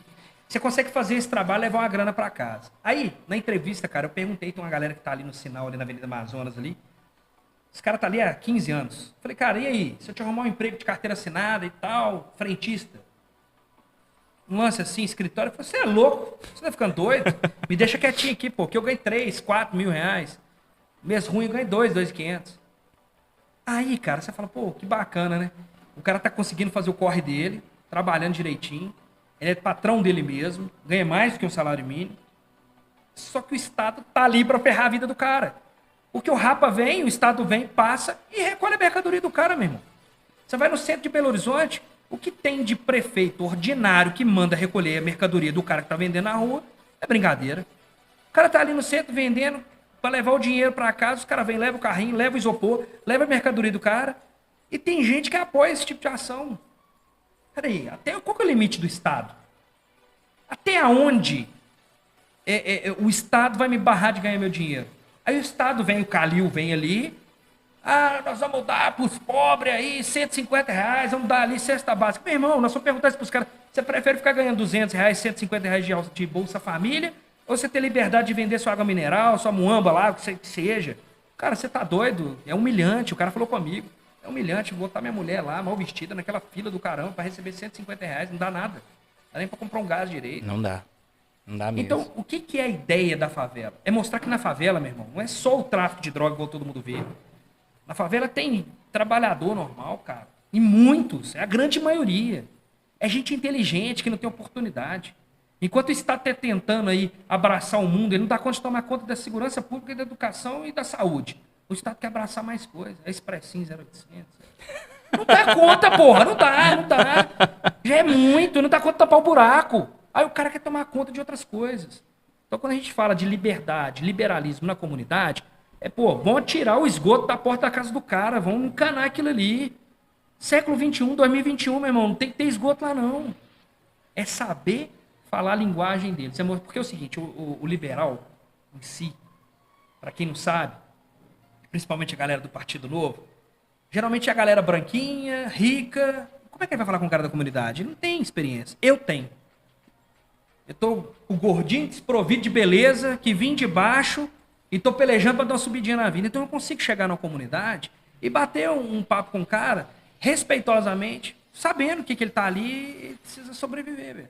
Você consegue fazer esse trabalho e levar uma grana para casa. Aí, na entrevista, cara, eu perguntei, tem uma galera que tá ali no sinal, ali na Avenida Amazonas, ali. Esse cara tá ali há 15 anos. Falei, cara, e aí? Se eu te arrumar um emprego de carteira assinada e tal, frentista, um lance assim, escritório, eu falei, você é louco? Você tá ficando doido? Me deixa quietinho aqui, pô, que eu ganhei 3, 4 mil reais. Mês ruim eu ganhei 2.500. Aí, cara, você fala, pô, que bacana, né? O cara tá conseguindo fazer o corre dele, trabalhando direitinho, ele é patrão dele mesmo, ganha mais do que um salário mínimo. Só que o Estado tá ali para ferrar a vida do cara. Porque o Rapa vem, o Estado vem, passa e recolhe a mercadoria do cara, meu irmão. Você vai no centro de Belo Horizonte, o que tem de prefeito ordinário que manda recolher a mercadoria do cara que tá vendendo na rua é brincadeira. O cara tá ali no centro vendendo para levar o dinheiro para casa, os caras vêm, levam o carrinho, levam o isopor, levam a mercadoria do cara. E tem gente que apoia esse tipo de ação. Peraí, qual que é o limite do Estado? Até onde o Estado vai me barrar de ganhar meu dinheiro? Aí o Estado vem, o Calil vem ali, nós vamos dar para os pobres aí R$150, vamos dar ali cesta básica. Meu irmão, nós vamos perguntar isso para os caras, você prefere ficar ganhando R$200, R$150 de Bolsa Família, ou você ter liberdade de vender sua água mineral, sua muamba lá, o que seja? Cara, você tá doido? É humilhante, o cara falou comigo. É humilhante botar minha mulher lá, mal vestida, naquela fila do caramba, para receber R$150, não dá nada. Não dá nem para comprar um gás direito. Não dá. Não dá mesmo. Então, o que é a ideia da favela? É mostrar que na favela, meu irmão, não é só o tráfico de droga igual todo mundo vê. Na favela tem trabalhador normal, cara. E muitos, é a grande maioria. É gente inteligente que não tem oportunidade. Enquanto o Estado está tentando aí abraçar o mundo, ele não dá conta de tomar conta da segurança pública, da educação e da saúde. O Estado quer abraçar mais coisas. É Expressinho 0800. Não dá conta, porra. Não dá. Já é muito. Não dá conta de tapar o buraco. Aí o cara quer tomar conta de outras coisas. Então, quando a gente fala de liberdade, liberalismo na comunidade, vão tirar o esgoto da porta da casa do cara. Vão encanar aquilo ali. Século XXI, 2021, meu irmão. Não tem que ter esgoto lá, não. É saber falar a linguagem deles. Porque é o seguinte, o liberal em si, para quem não sabe, principalmente a galera do Partido Novo, geralmente é a galera branquinha, rica. Como é que ele vai falar com o cara da comunidade? Ele não tem experiência. Eu tenho. Eu tô o gordinho desprovido de beleza, que vim de baixo e tô pelejando para dar uma subidinha na vida. Então eu consigo chegar na comunidade e bater um papo com o cara, respeitosamente, sabendo que ele tá ali e precisa sobreviver, velho.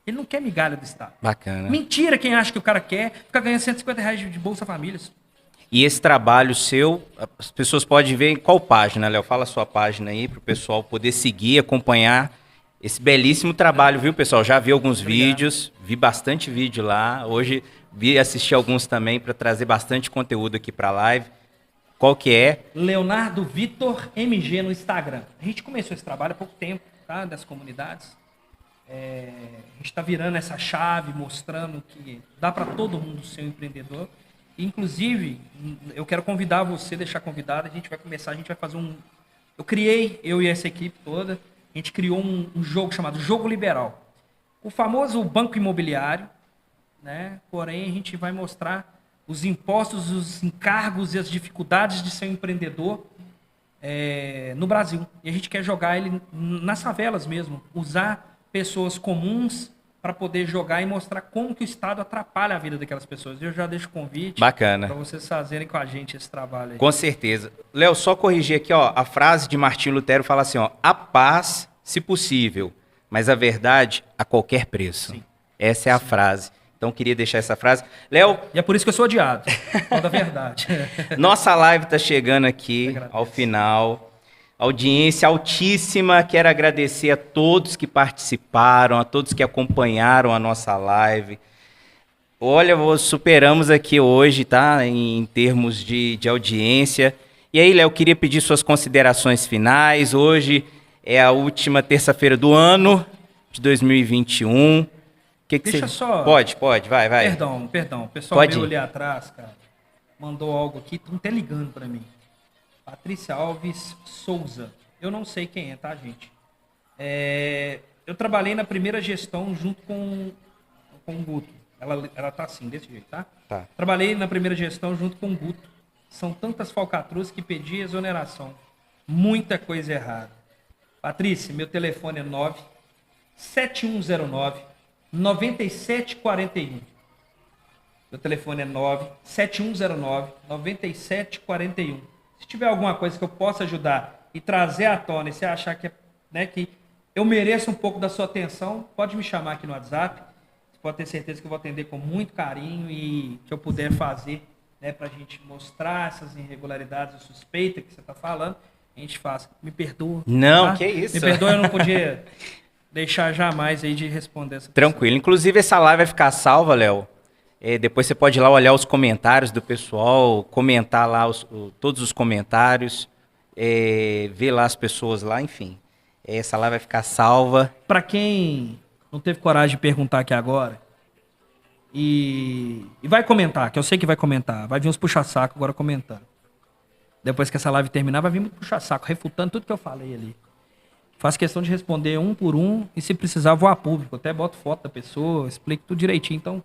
Ele não quer migalha do Estado. Bacana. Mentira quem acha que o cara quer ficar ganhando R$150 de Bolsa Família. E esse trabalho seu, as pessoas podem ver em qual página, Léo? Fala a sua página aí para o pessoal poder seguir, acompanhar esse belíssimo trabalho, viu, pessoal? Já vi alguns vídeos, vi bastante vídeo lá. Hoje vi assistir alguns também para trazer bastante conteúdo aqui para a live. Qual que é? Leonardo Vitor MG no Instagram. A gente começou esse trabalho há pouco tempo, tá? Das comunidades. A gente está virando essa chave, mostrando que dá para todo mundo ser um empreendedor. Inclusive, eu quero convidar você, deixar convidado. A gente vai fazer um... Eu e essa equipe toda, a gente criou um jogo chamado Jogo Liberal. O famoso banco imobiliário, né? Porém, a gente vai mostrar os impostos, os encargos e as dificuldades de ser um empreendedor no Brasil. E a gente quer jogar ele nas favelas mesmo, usar pessoas comuns para poder jogar e mostrar como que o Estado atrapalha a vida daquelas pessoas. Eu já deixo o convite para vocês fazerem com a gente esse trabalho aí. Com certeza. Léo, só corrigir aqui, ó, a frase de Martinho Lutero fala assim, ó, a paz, se possível, mas a verdade a qualquer preço. Sim. Essa é a frase. Então, queria deixar essa frase. Léo... E é por isso que eu sou odiado. Toda a verdade. Nossa live está chegando aqui ao final. Audiência altíssima. Quero agradecer a todos que participaram, a todos que acompanharam a nossa live. Olha, superamos aqui hoje, tá? Em termos de audiência. E aí, Léo, queria pedir suas considerações finais. Hoje é a última terça-feira do ano de 2021. Deixa só... Pode, vai. Perdão. O pessoal veio ali atrás, cara. Mandou algo aqui, estão até ligando para mim. Patrícia Alves Souza. Eu não sei quem é, tá, gente? Eu trabalhei na primeira gestão junto com o Guto. Ela tá assim, desse jeito, tá? Tá. Trabalhei na primeira gestão junto com o Guto. São tantas falcatruas que pedi exoneração. Muita coisa errada. Patrícia, meu telefone é 97109-9741. Meu telefone é 97109-9741. Se tiver alguma coisa que eu possa ajudar e trazer à tona, e você achar que, que eu mereço um pouco da sua atenção, pode me chamar aqui no WhatsApp. Você pode ter certeza que eu vou atender com muito carinho e que eu puder fazer, para a gente mostrar essas irregularidades, suspeitas que você está falando, a gente faz. Me perdoa. Não, tá? Que isso. Me perdoa, eu não podia deixar jamais aí de responder essa Tranquilo. pessoa. Inclusive, essa live vai ficar salva, Léo. Depois você pode ir lá olhar os comentários do pessoal, comentar lá todos os comentários, ver lá as pessoas lá, enfim. Essa live vai ficar salva. Para quem não teve coragem de perguntar aqui agora, e vai comentar, que eu sei que vai comentar, vai vir uns puxa-saco agora comentando. Depois que essa live terminar, vai vir muito puxa-saco, refutando tudo que eu falei ali. Faço questão de responder um por um, e se precisar, vou a público. Até boto foto da pessoa, explico tudo direitinho. Então,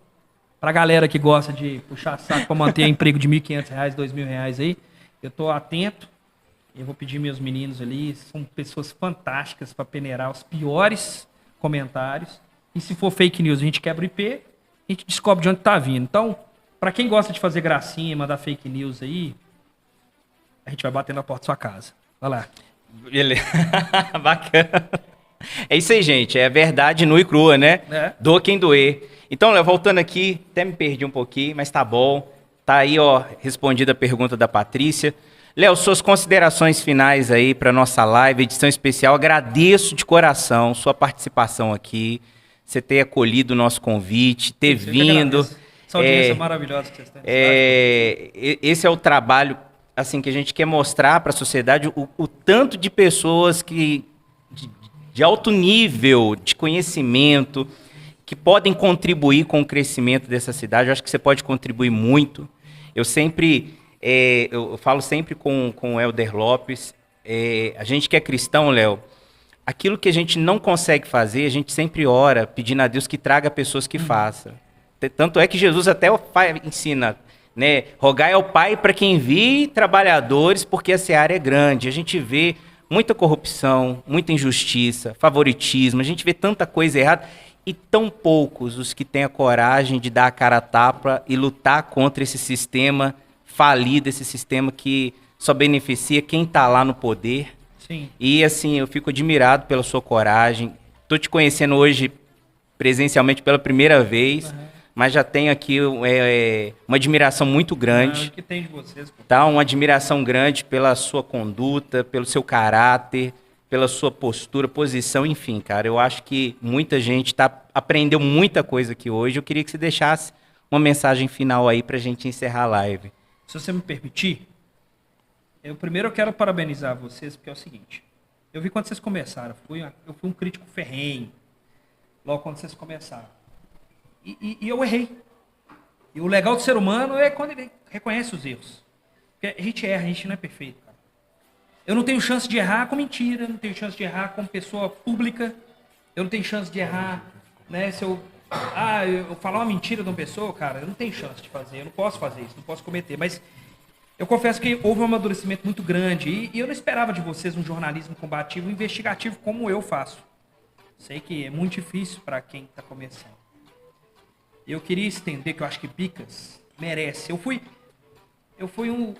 pra galera que gosta de puxar saco para manter emprego de R$ 1.500, R$ 2.000 aí, eu tô atento. Eu vou pedir meus meninos ali, são pessoas fantásticas para peneirar os piores comentários. E se for fake news, a gente quebra o IP, a gente descobre de onde tá vindo. Então, para quem gosta de fazer gracinha, mandar fake news aí, a gente vai bater na porta da sua casa. Vai lá. Beleza. Bacana. É isso aí, gente. É verdade nua e crua, né? Doa quem doer. Então, Léo, voltando aqui, até me perdi um pouquinho, mas tá bom. Tá aí, ó, respondida a pergunta da Patrícia. Léo, suas considerações finais aí para nossa live, edição especial. Agradeço de coração sua participação aqui, você ter acolhido o nosso convite, ter vindo. Essa audiência maravilhosa que vocês têm. Esse é o trabalho assim que a gente quer mostrar para a sociedade, o tanto de pessoas de alto nível de conhecimento que podem contribuir com o crescimento dessa cidade. Eu acho que você pode contribuir muito. Eu falo sempre com o Helder Lopes, a gente que é cristão, Léo, aquilo que a gente não consegue fazer, a gente sempre ora pedindo a Deus que traga pessoas que façam. Tanto é que Jesus até ensina, né? Rogai ao Pai para que envie trabalhadores, porque a seara é grande. A gente vê muita corrupção, muita injustiça, favoritismo, a gente vê tanta coisa errada e tão poucos os que têm a coragem de dar a cara a tapa e lutar contra esse sistema falido, esse sistema que só beneficia quem está lá no poder. Sim. E assim, eu fico admirado pela sua coragem. Estou te conhecendo hoje presencialmente pela primeira vez. mas já tenho aqui uma admiração muito grande. O que tem de vocês, pô? Tá? Uma admiração grande pela sua conduta, pelo seu caráter, pela sua postura, posição, enfim, cara. Eu acho que muita gente aprendeu muita coisa aqui hoje. Eu queria que você deixasse uma mensagem final aí pra gente encerrar a live. Se você me permitir, primeiro eu quero parabenizar vocês, porque é o seguinte. Eu vi quando vocês começaram. Eu fui um crítico ferrenho logo quando vocês começaram. E eu errei. E o legal do ser humano é quando ele reconhece os erros. Porque a gente erra, a gente não é perfeito, cara. Eu não tenho chance de errar com mentira, eu não tenho chance de errar com pessoa pública, eu não tenho chance de errar, né, se eu falar uma mentira de uma pessoa, cara, eu não tenho chance de fazer, eu não posso fazer isso, não posso cometer, mas eu confesso que houve um amadurecimento muito grande e eu não esperava de vocês um jornalismo combativo, investigativo como eu faço. Sei que é muito difícil para quem está começando. Eu queria estender que eu acho que Bicas merece. Eu fui um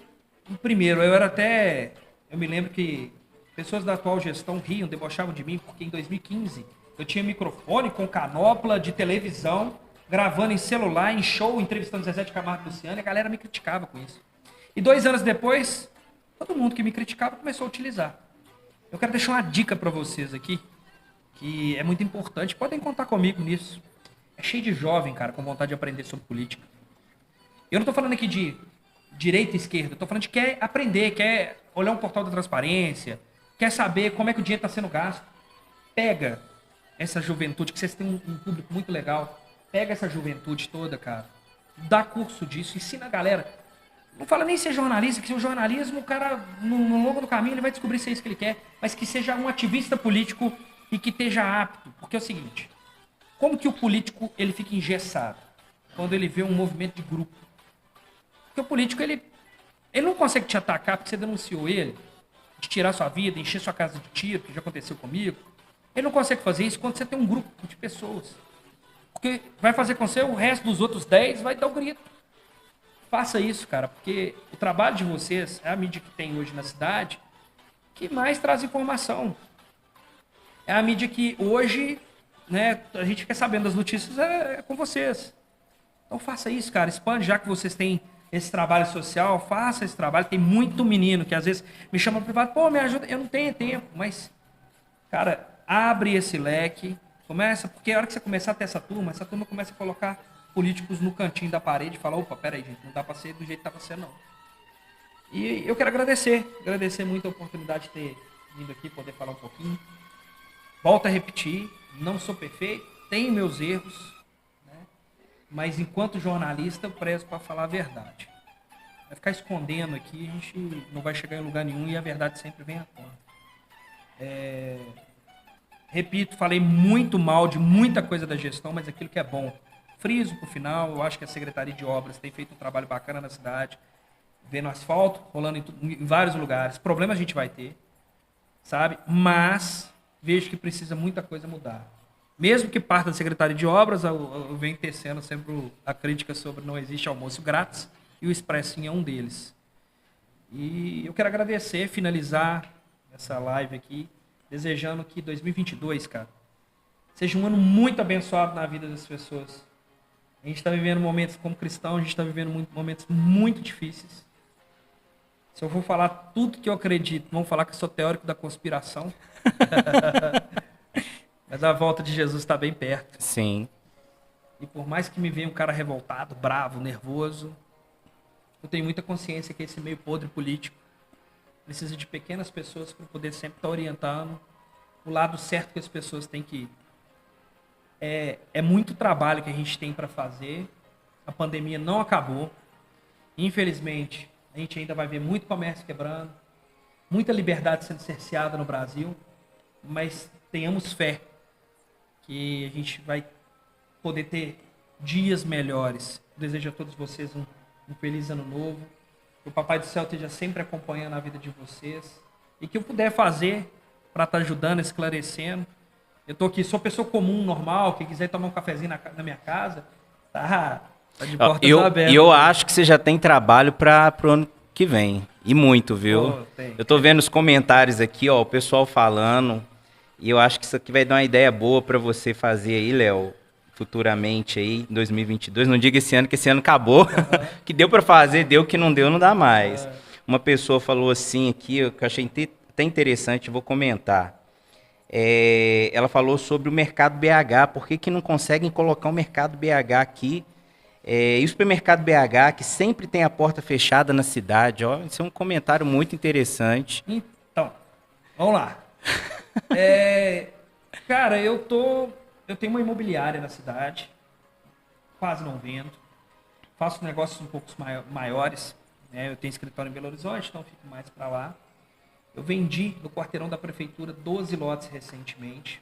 primeiro, eu me lembro que pessoas da atual gestão riam, debochavam de mim, porque em 2015 eu tinha microfone com canopla de televisão, gravando em celular, em show, entrevistando Zezé de Camargo e Luciano, e a galera me criticava com isso. E 2 anos depois, todo mundo que me criticava começou a utilizar. Eu quero deixar uma dica para vocês aqui, que é muito importante, podem contar comigo nisso. É cheio de jovem, cara, com vontade de aprender sobre política. Eu não estou falando aqui de direita e esquerda, eu estou falando de quer aprender, quer olhar um portal da transparência, quer saber como é que o dinheiro está sendo gasto. Pega essa juventude, que vocês têm um público muito legal, pega essa juventude toda, cara, dá curso disso, ensina a galera. Não fala nem ser jornalista, que se o jornalismo, o cara, no longo do caminho, ele vai descobrir se é isso que ele quer, mas que seja um ativista político e que esteja apto. Porque é o seguinte, como que o político ele fica engessado quando ele vê um movimento de grupo? Porque o político, ele não consegue te atacar porque você denunciou ele, de tirar sua vida, encher sua casa de tiro, que já aconteceu comigo. Ele não consegue fazer isso quando você tem um grupo de pessoas. Porque vai fazer com você, o resto dos outros 10 vai dar o grito. Faça isso, cara, porque o trabalho de vocês é a mídia que tem hoje na cidade que mais traz informação. É a mídia que hoje, né, a gente fica sabendo das notícias com vocês. Então faça isso, cara, expande, já que vocês têm esse trabalho social, faça esse trabalho. Tem muito menino que às vezes me chama no privado, pô, me ajuda, eu não tenho tempo, mas, cara, abre esse leque, começa, porque a hora que você começar a ter essa turma começa a colocar políticos no cantinho da parede e falar, opa, peraí, gente, não dá pra ser do jeito que tá pra ser, não. E eu quero agradecer muito a oportunidade de ter vindo aqui, poder falar um pouquinho. Volto a repetir, não sou perfeito, tenho meus erros, né? Mas enquanto jornalista, eu prezo para falar a verdade. Vai ficar escondendo aqui, a gente não vai chegar em lugar nenhum e a verdade sempre vem à tona. Repito, falei muito mal de muita coisa da gestão, mas aquilo que é bom. Friso pro final, eu acho que a Secretaria de Obras tem feito um trabalho bacana na cidade, vendo asfalto, rolando em vários lugares. Problemas a gente vai ter, sabe? Mas vejo que precisa muita coisa mudar. Mesmo que parte da Secretaria de Obras, eu venho tecendo sempre a crítica sobre não existe almoço grátis, e o Expressinho é um deles. E eu quero agradecer, finalizar essa live aqui, desejando que 2022, cara, seja um ano muito abençoado na vida das pessoas. A gente está vivendo momentos, como cristão, a gente está vivendo momentos muito difíceis. Se eu for falar tudo que eu acredito, vão falar que eu sou teórico da conspiração. Mas a volta de Jesus está bem perto. Sim. E por mais que me venha um cara revoltado, bravo, nervoso, eu tenho muita consciência que esse meio podre político precisa de pequenas pessoas para poder sempre estar orientando o lado certo que as pessoas têm que ir. É muito trabalho que a gente tem para fazer. A pandemia não acabou. Infelizmente, a gente ainda vai ver muito comércio quebrando, muita liberdade sendo cerceada no Brasil, mas tenhamos fé que a gente vai poder ter dias melhores. Desejo a todos vocês um feliz ano novo. Que o Papai do Céu esteja sempre acompanhando a vida de vocês. E que eu puder fazer para estar ajudando, esclarecendo. Eu estou aqui, sou pessoa comum, normal, quem quiser tomar um cafezinho na minha casa, tá de portas abertas. E eu acho que você já tem trabalho para o ano que vem. E muito, viu? Eu tô vendo os comentários aqui, ó, o pessoal falando. E eu acho que isso aqui vai dar uma ideia boa para você fazer aí, Léo. futuramente aí, em 2022. Não diga esse ano, que esse ano acabou. Que deu para fazer, deu, que não deu, não dá mais. Uma pessoa falou assim aqui, que eu achei até interessante, vou comentar. Ela falou sobre o mercado BH, por que não conseguem colocar o mercado BH aqui? E o supermercado BH, que sempre tem a porta fechada na cidade, ó, isso é um comentário muito interessante. Então, vamos lá. Cara, eu tenho uma imobiliária na cidade, quase não vendo, faço negócios um pouco maiores, né? Eu tenho escritório em Belo Horizonte, então fico mais para lá. Eu vendi no quarteirão da prefeitura 12 lotes recentemente.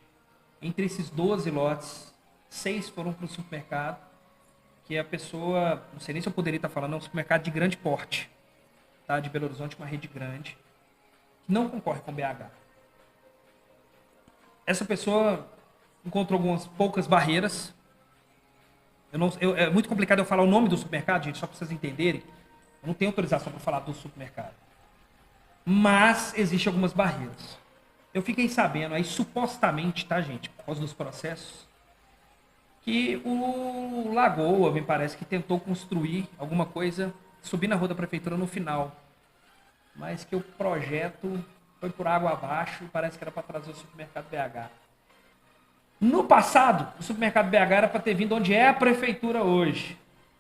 Entre esses 12 lotes, 6 foram para o supermercado, que a pessoa, não sei nem se eu poderia estar falando, é um supermercado de grande porte, tá? De Belo Horizonte, uma rede grande, que não concorre com o BH. Essa pessoa encontrou algumas poucas barreiras. É muito complicado eu falar o nome do supermercado, gente, só para vocês entenderem. Eu não tenho autorização para falar do supermercado. Mas existem algumas barreiras. Eu fiquei sabendo aí, supostamente, tá, gente, por causa dos processos, que o Lagoa, me parece que tentou construir alguma coisa, subir na rua da prefeitura no final. Mas que o projeto foi por água abaixo e parece que era para trazer o supermercado BH. No passado, o supermercado BH era para ter vindo onde é a prefeitura hoje.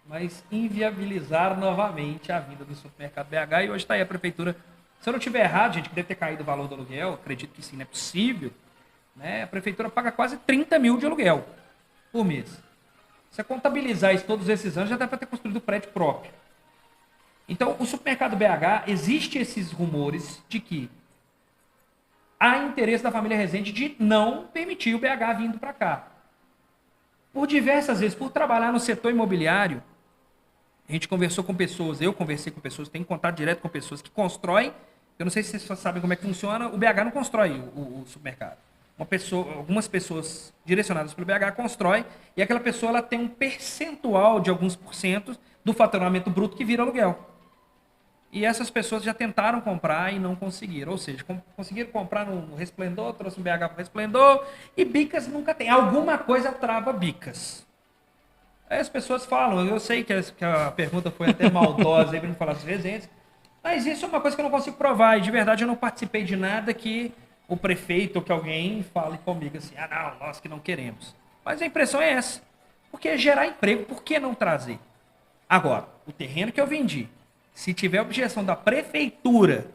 Mas inviabilizaram novamente a vinda do supermercado BH e hoje está aí a prefeitura. Se eu não estiver errado, gente, que deve ter caído o valor do aluguel, acredito que sim, não é possível, né? A prefeitura paga quase 30 mil de aluguel por mês. Se você contabilizar isso todos esses anos, já deve ter construído o prédio próprio. Então, o supermercado BH, existe esses rumores de que há interesse da família Rezende de não permitir o BH vindo para cá. Por diversas vezes, por trabalhar no setor imobiliário, a gente conversou com pessoas, eu conversei com pessoas, tenho contato direto com pessoas que constroem. Eu não sei se vocês sabem como é que funciona, o BH não constrói o supermercado. Algumas pessoas direcionadas pelo BH constroem, e aquela pessoa ela tem um percentual de alguns porcentos do faturamento bruto que vira aluguel. E essas pessoas já tentaram comprar e não conseguiram. Ou seja, conseguiram comprar no Resplendor, trouxe um BH para o Resplendor, e Bicas nunca tem. Alguma coisa trava Bicas. Aí as pessoas falam, eu sei que a pergunta foi até maldosa aí para não falar dos residentes, mas isso é uma coisa que eu não consigo provar, e de verdade eu não participei de nada que o prefeito ou que alguém fale comigo assim, não, nós que não queremos. Mas a impressão é essa, porque gerar emprego, por que não trazer? Agora, o terreno que eu vendi, se tiver objeção da prefeitura,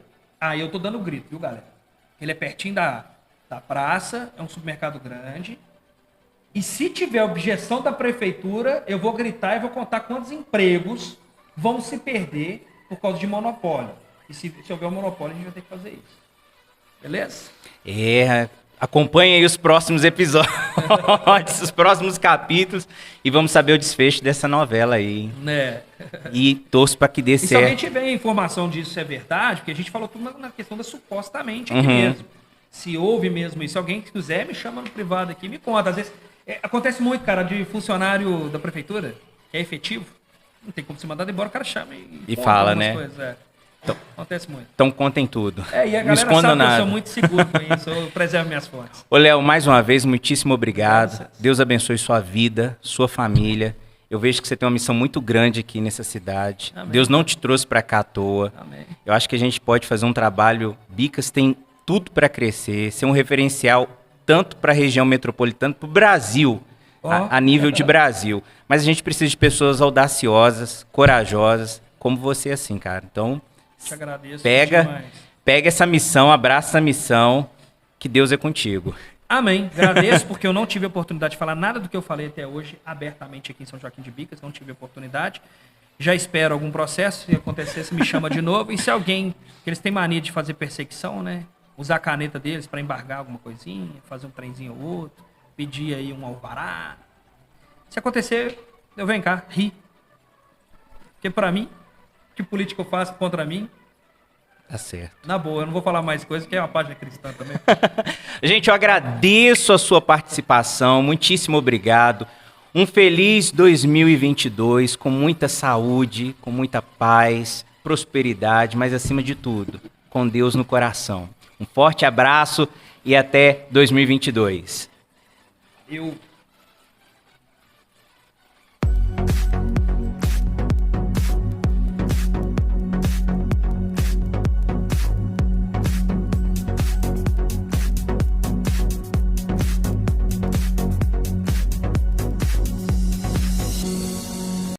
aí eu tô dando grito, viu, galera? Ele é pertinho da praça, é um supermercado grande, e se tiver objeção da prefeitura, eu vou gritar e vou contar quantos empregos vão se perder por causa de monopólio. E se houver um monopólio, a gente vai ter que fazer isso. Beleza? Acompanhe aí os próximos episódios, os próximos capítulos, e vamos saber o desfecho dessa novela aí. Né? E torço para que dê certo. Se alguém tiver informação disso, se é verdade, porque a gente falou tudo na questão da supostamente aqui mesmo. Se houve mesmo isso, se alguém quiser, me chama no privado aqui, me conta. Às vezes, acontece muito, cara, de funcionário da prefeitura, que é efetivo, não tem como se mandar embora, o cara chama e fala, né? Coisas, Então, acontece muito. Então contem tudo. E a não galera sabe nada. que eu sou muito seguro com isso, eu preservo minhas fontes. Ô, Léo, mais uma vez, muitíssimo obrigado. Deus abençoe sua vida, sua família. Eu vejo que você tem uma missão muito grande aqui nessa cidade. Amém. Deus não te trouxe para cá à toa. Amém. Eu acho que a gente pode fazer um trabalho. Bicas tem tudo para crescer, ser um referencial tanto para a região metropolitana, para o Brasil, a nível de Brasil. Mas a gente precisa de pessoas audaciosas, corajosas, como você, assim, cara. Então, te agradeço pega essa missão, abraça essa missão, que Deus é contigo. Amém. Agradeço, porque eu não tive a oportunidade de falar nada do que eu falei até hoje, abertamente aqui em São Joaquim de Bicas, não tive a oportunidade. Já espero algum processo, se acontecesse, me chama de novo. E se alguém, que eles têm mania de fazer perseguição, né? Usar a caneta deles para embargar alguma coisinha, fazer um trenzinho ou outro, pedir aí um alvará. Se acontecer, eu venho cá, ri. Porque para mim, que política eu faço contra mim? Tá certo. Na boa, eu não vou falar mais coisas, porque é uma página cristã também. Gente, eu agradeço a sua participação, muitíssimo obrigado. Um feliz 2022, com muita saúde, com muita paz, prosperidade, mas acima de tudo, com Deus no coração. Um forte abraço e até 2022. Eu